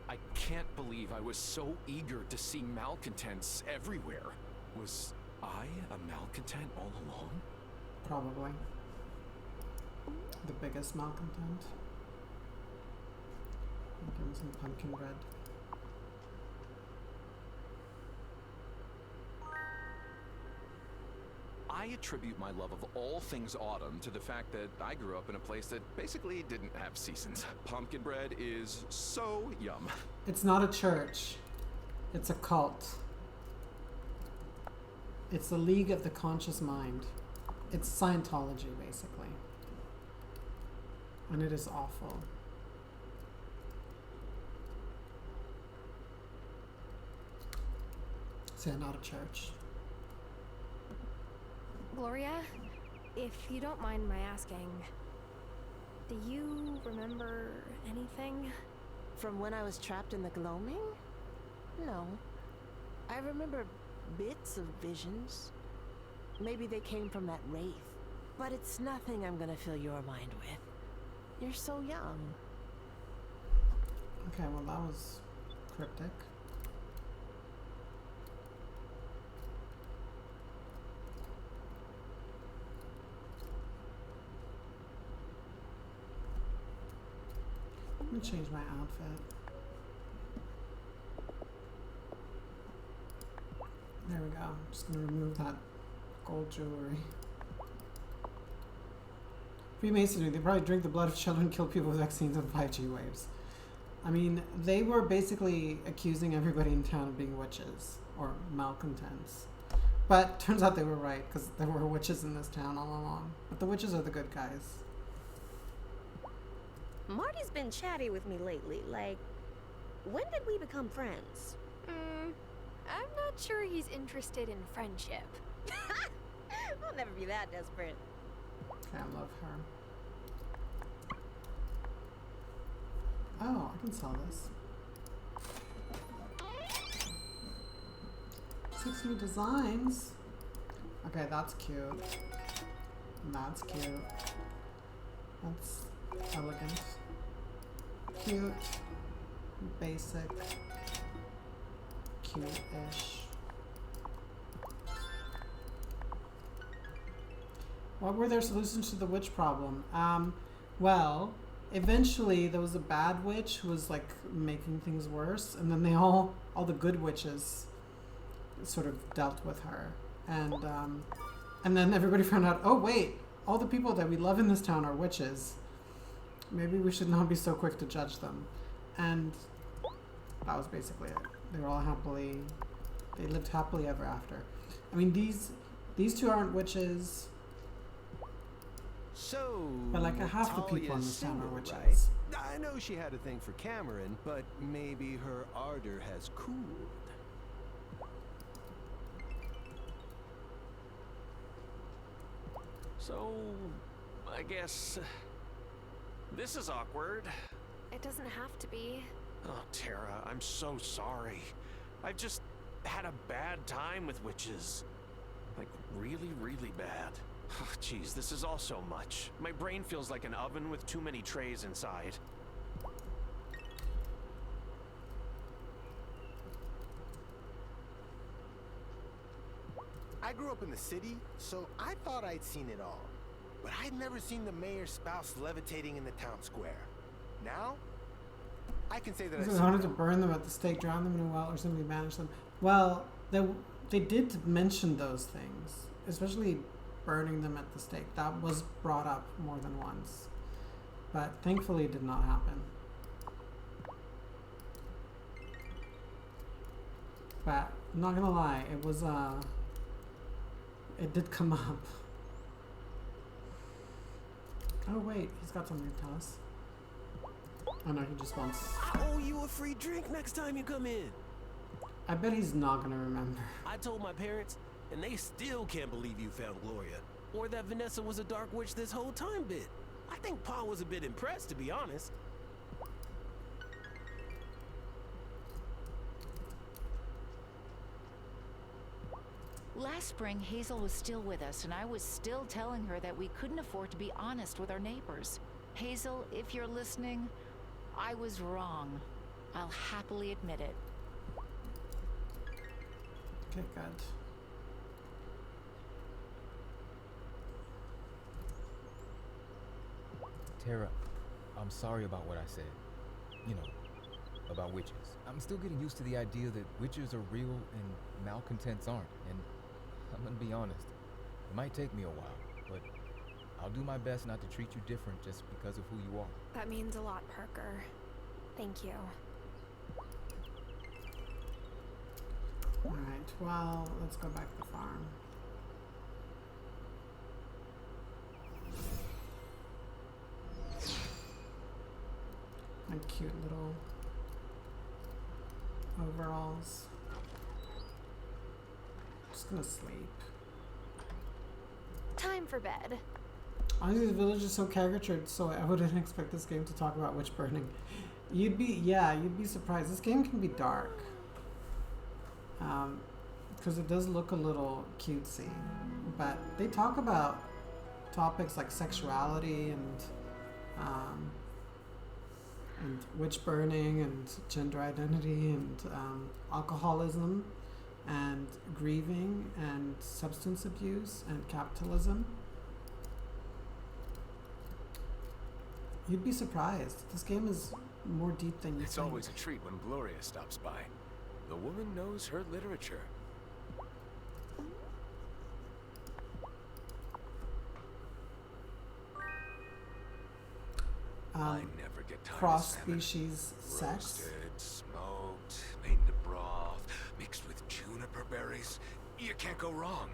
I can't believe I was so eager to see malcontents everywhere. Was I a malcontent all along? Probably. The biggest malcontent. Give me some pumpkin bread. I attribute my love of all things autumn to the fact that I grew up in a place that basically didn't have seasons. Pumpkin bread is so yum. It's not a church. It's a cult. It's the League of the Conscious Mind. It's Scientology, basically. And it is awful. So not a church. Gloria, if you don't mind my asking, do you remember anything? From when I was trapped in the gloaming? No. I remember bits of visions. Maybe they came from that wraith. But it's nothing I'm gonna fill your mind with. You're so young. Okay, well that was cryptic. Let me change my outfit. There we go. I'm just gonna remove that gold jewelry. Freemasonry, they probably drink the blood of children, kill people with vaccines and 5G waves. I mean, they were basically accusing everybody in town of being witches or malcontents. But turns out they were right, because there were witches in this town all along. But the witches are the good guys. Marty's been chatty with me lately. Like, when did we become friends? I'm not sure he's interested in friendship. I'll never be that desperate. Okay, I love her. Oh, I can sell this. 6 new designs. Okay, that's cute. That's cute. That's elegant. Cute. Basic. Cute-ish. What were their solutions to the witch problem? Well, eventually there was a bad witch who was like making things worse, and then all the good witches sort of dealt with her, and then everybody found out, oh wait, all the people that we love in this town are witches. Maybe we should not be so quick to judge them. And that was basically it. They lived happily ever after. I mean, these two aren't witches. So, but like half the people in Talia's this town are single, witches. right? I know she had a thing for Cameron, but maybe her ardor has cooled. So, I guess this is awkward. It doesn't have to be. Oh, Tara, I'm so sorry. I've just had a bad time with witches. Like, really, really bad. Oh, jeez, this is all so much. My brain feels like an oven with too many trays inside. I grew up in the city, so I thought I'd seen it all. But I'd never seen the mayor's spouse levitating in the town square. Now, I can say that I wanted to burn them at the stake, drown them in a well, or simply banish them. Well, they did mention those things, especially burning them at the stake. That was brought up more than once, but thankfully it did not happen. But I'm not gonna lie, it was it did come up. Oh wait, he's got something to tell us. Oh no, he just wants... I owe you a free drink next time you come in. I bet he's not gonna remember. I told my parents, and they still can't believe you found Gloria. Or that Vanessa was a dark witch this whole time bit. I think Pa was a bit impressed, to be honest. Last spring, Hazel was still with us, and I was still telling her that we couldn't afford to be honest with our neighbors. Hazel, if you're listening, I was wrong. I'll happily admit it. Okay, good. Tara, I'm sorry about what I said. You know, about witches. I'm still getting used to the idea that witches are real and malcontents aren't. And I'm gonna be honest, it might take me a while, but I'll do my best not to treat you different just because of who you are. That means a lot, Parker. Thank you. Alright, well, let's go back to the farm. My cute little overalls. Just gonna sleep. Time for bed. Honestly, the village is so caricatured, so I wouldn't expect this game to talk about witch burning. You'd be surprised. This game can be dark. Because it does look a little cutesy. But they talk about topics like sexuality and witch burning and gender identity and alcoholism and grieving and substance abuse and capitalism. You'd be surprised. This game is more deep than you It's think. always a treat when Gloria stops by. The woman knows her literature. I never get tired cross-species of sex. Roasted, smoked, made into broth, mixed with juniper berries. You can't go wrong.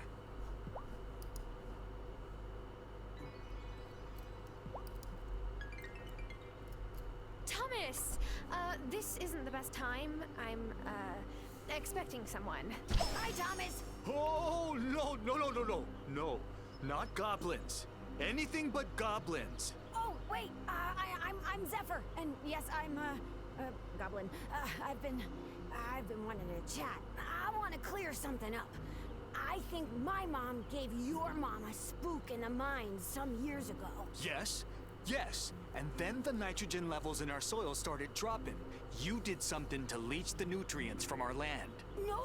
Thomas! This isn't the best time. I'm, expecting someone. Hi, Thomas! Oh, no, not goblins. Anything but goblins. Oh, wait! wait. I'm Zephyr, and yes, I'm Goblin. I've been wanting to chat. I want to clear something up. I think my mom gave your mom a spook in the mines some years ago. Yes. And then the nitrogen levels in our soil started dropping. You did something to leach the nutrients from our land. No.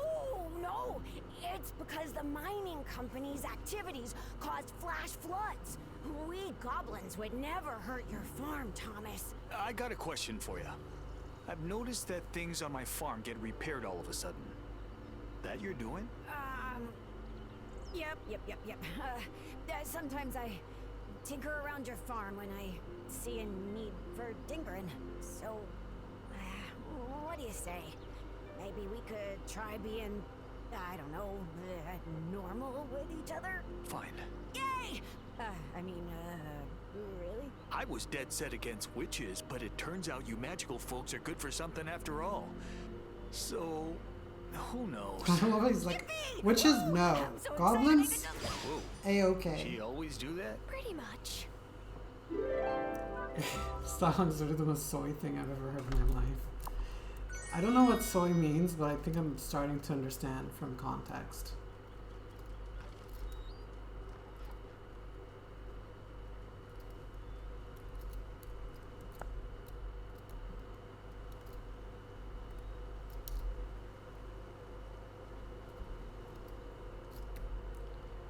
It's because the mining company's activities caused flash floods. We goblins would never hurt your farm, Thomas. I got a question for you. I've noticed that things on my farm get repaired all of a sudden. That you're doing? Yep. Sometimes I tinker around your farm when I see a need for tinkering. So, what do you say? Maybe we could try being, I don't know, normal with each other? Fine. Yay! Really? I was dead set against witches, but it turns out you magical folks are good for something after all. So, who knows? I love it. He's like, witches, no. So Goblins, Whoa. A-okay. She always do that? Pretty much. Song is sort of the most soy thing I've ever heard in my life. I don't know what soy means, but I think I'm starting to understand from context.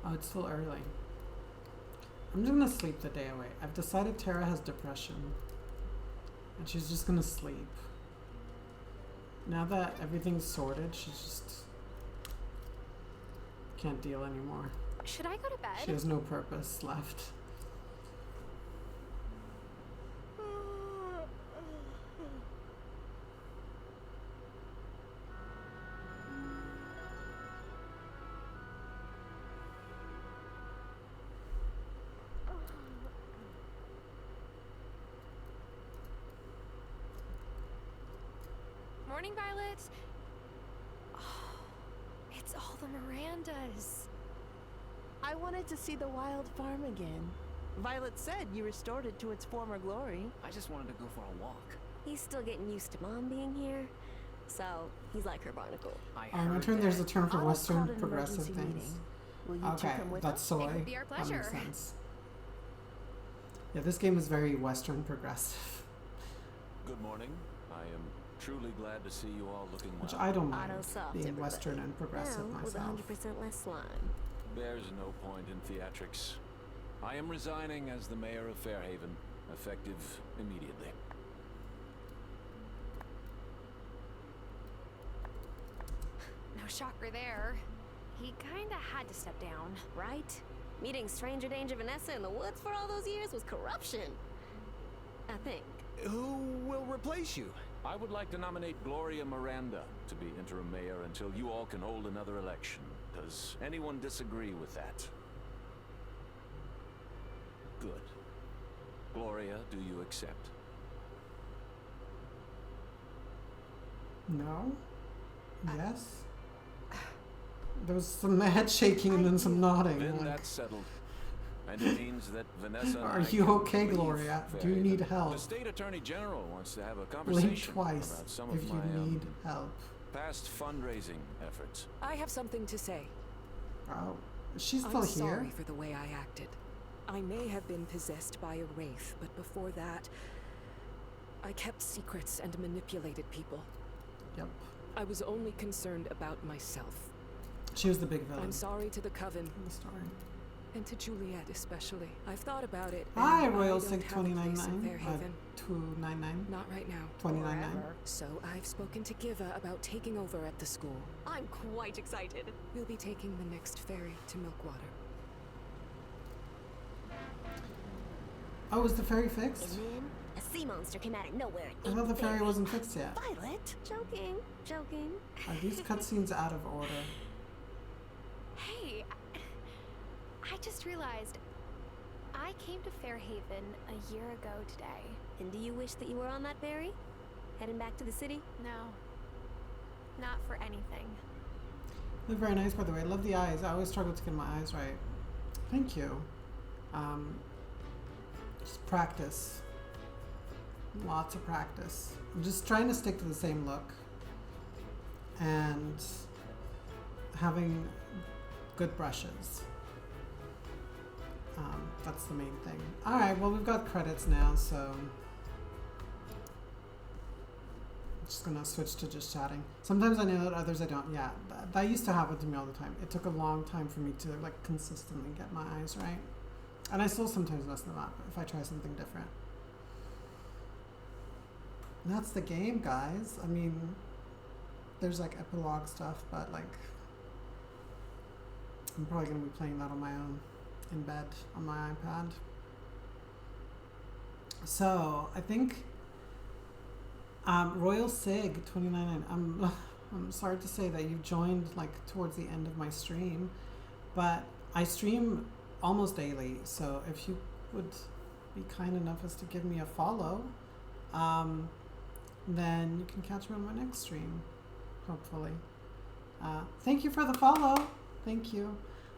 Oh, it's still early. I'm just gonna sleep the day away. I've decided Tara has depression. And she's just gonna sleep. Now that everything's sorted, she's just can't deal anymore. Should I go to bed? She has no purpose left. Morning, Violet. Oh, it's all the Mirandas. I wanted to see the Wylde farm again. Violet said you restored it to its former glory. I just wanted to go for a walk. He's still getting used to Mom being here, so he's like her barnacle. In return, there's a term for I'll Western call it an progressive emergency things. meeting. Will you two Okay, come with that's us? soy. It would be our That pleasure. makes sense. Yeah, this game is very Western progressive, Good morning. I am truly glad to see you all looking well. which I don't mind Auto soft, being everybody. Western and progressive Now, with myself. 100% less slime. There's no point in theatrics. I am resigning as the mayor of Fairhaven, effective immediately. No shocker there. He kinda had to step down. Right? Meeting Stranger Danger Vanessa in the woods for all those years was corruption. I think. Who will replace you? I would like to nominate Gloria Miranda to be interim mayor until you all can hold another election. Does anyone disagree with that? Good. Gloria, do you accept? No? Yes? There was some head shaking and then some nodding. Then like, that's settled. And it means that Vanessa and Are I you can okay, leave Gloria? Do you Fairhaven. need help? The state attorney general wants to have a Blink conversation twice about some if of you my need help. past fundraising efforts. I have something to say. Oh, she's still I'm here? sorry for the way I acted. I may have been possessed by a wraith, but before that, I kept secrets and manipulated people. Yep. I was only concerned about myself. She was the big villain. I'm sorry to the Coven. in the story. And to Juliet especially. I've thought about it. Hi, and I Royal don't Sig have a place in 299. Fairhaven. 299. Not right now. 299. So I've spoken to Giva about taking over at the school. I'm quite excited. We'll be taking the next ferry to Milkwater. Oh, is the ferry fixed? And then a sea monster came out of nowhere. I thought the ferry wasn't fixed yet. Violet. Joking. Are these cutscenes out of order? Hey, I just realized I came to Fairhaven a year ago today. And do you wish that you were on that ferry? Heading back to the city? No, not for anything. They're very nice, by the way. I love the eyes. I always struggle to get my eyes right. Thank you. Just practice. Lots of practice. I'm just trying to stick to the same look and having good brushes. That's the main thing. Alright, well, we've got credits now, so I'm just gonna switch to just chatting. Sometimes I know that, others I don't. Yeah, that used to happen to me all the time. It took a long time for me to like consistently get my eyes right. And I still sometimes mess them up if I try something different. And that's the game, guys. I mean, there's like epilogue stuff, but like I'm probably gonna be playing that on my own in bed on my iPad. So I think Royal Sig 2099. I'm sorry to say that you joined like towards the end of my stream, but I stream almost daily. So if you would be kind enough as to give me a follow, then you can catch me on my next stream, hopefully. Thank you for the follow. Thank you.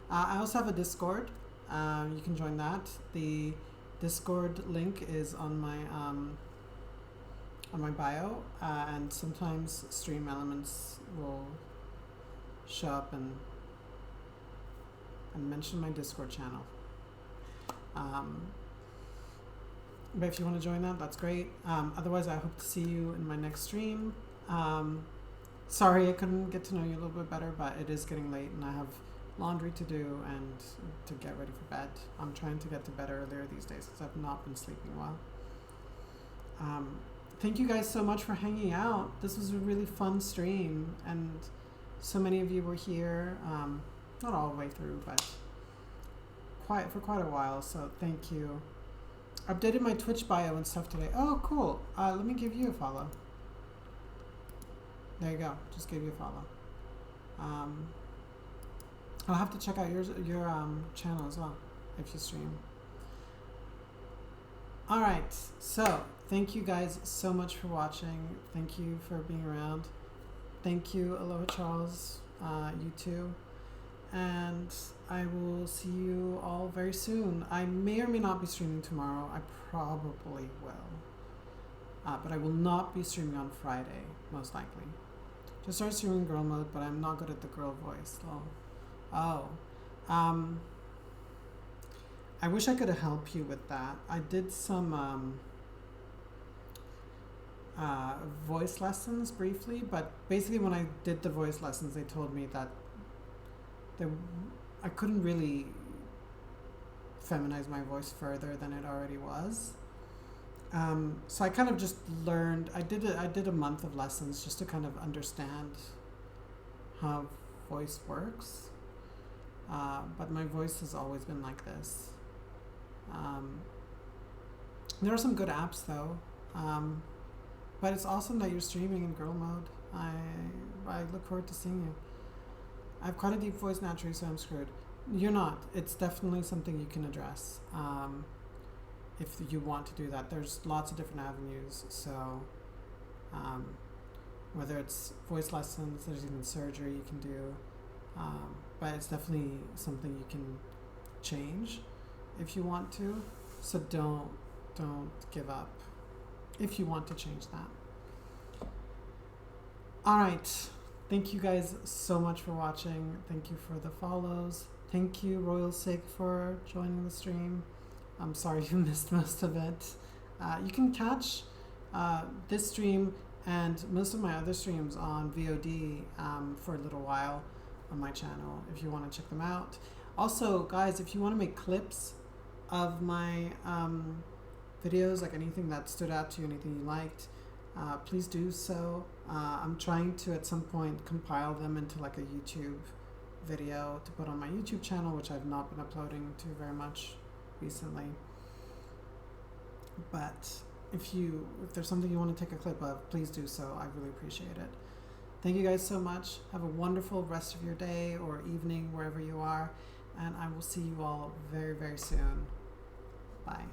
I also have a Discord. You can join that. The Discord link is on my bio, and sometimes stream elements will show up and mention my Discord channel. But if you want to join that, that's great. Otherwise, I hope to see you in my next stream. Sorry I couldn't get to know you a little bit better, but it is getting late and I have laundry to do and to get ready for bed. I'm trying to get to bed earlier these days because I've not been sleeping well. Thank you guys so much for hanging out. This was a really fun stream and so many of you were here, not all the way through, but for quite a while, so thank you. Updated my Twitch bio and stuff today. Oh, cool. Let me give you a follow. There you go. Just gave you a follow. I'll have to check out your channel as well if you stream. All right. So thank you guys so much for watching. Thank you for being around. Thank you, Aloha Charles. You too. And I will see you all very soon. I may or may not be streaming tomorrow. I probably will. But I will not be streaming on Friday, most likely. Just started streaming girl mode, but I'm not good at the girl voice. I wish I could help you with that. I did some voice lessons briefly, but basically when I did the voice lessons, they told me that I couldn't really feminize my voice further than it already was. So I kind of just learned. I did a month of lessons just to kind of understand how voice works. But my voice has always been like this. There are some good apps though. But it's awesome that you're streaming in girl mode. I look forward to seeing you. I have quite a deep voice naturally, so I'm screwed. You're not. It's definitely something you can address. If you want to do that, there's lots of different avenues. So, whether it's voice lessons, there's even surgery you can do. But it's definitely something you can change if you want to. So don't give up if you want to change that. All right. Thank you guys so much for watching. Thank you for the follows. Thank you, Royal Sig, for joining the stream. I'm sorry you missed most of it. You can catch this stream and most of my other streams on VOD for a little while on my channel if you want to check them out. Also, guys, if you want to make clips of my videos, like anything that stood out to you, anything you liked, please do so. I'm trying to at some point compile them into like a YouTube video to put on my YouTube channel, which I've not been uploading to very much recently. But if there's something you want to take a clip of, please do so. I really appreciate it. Thank you guys so much. Have a wonderful rest of your day or evening wherever you are, and I will see you all very, very soon. Bye.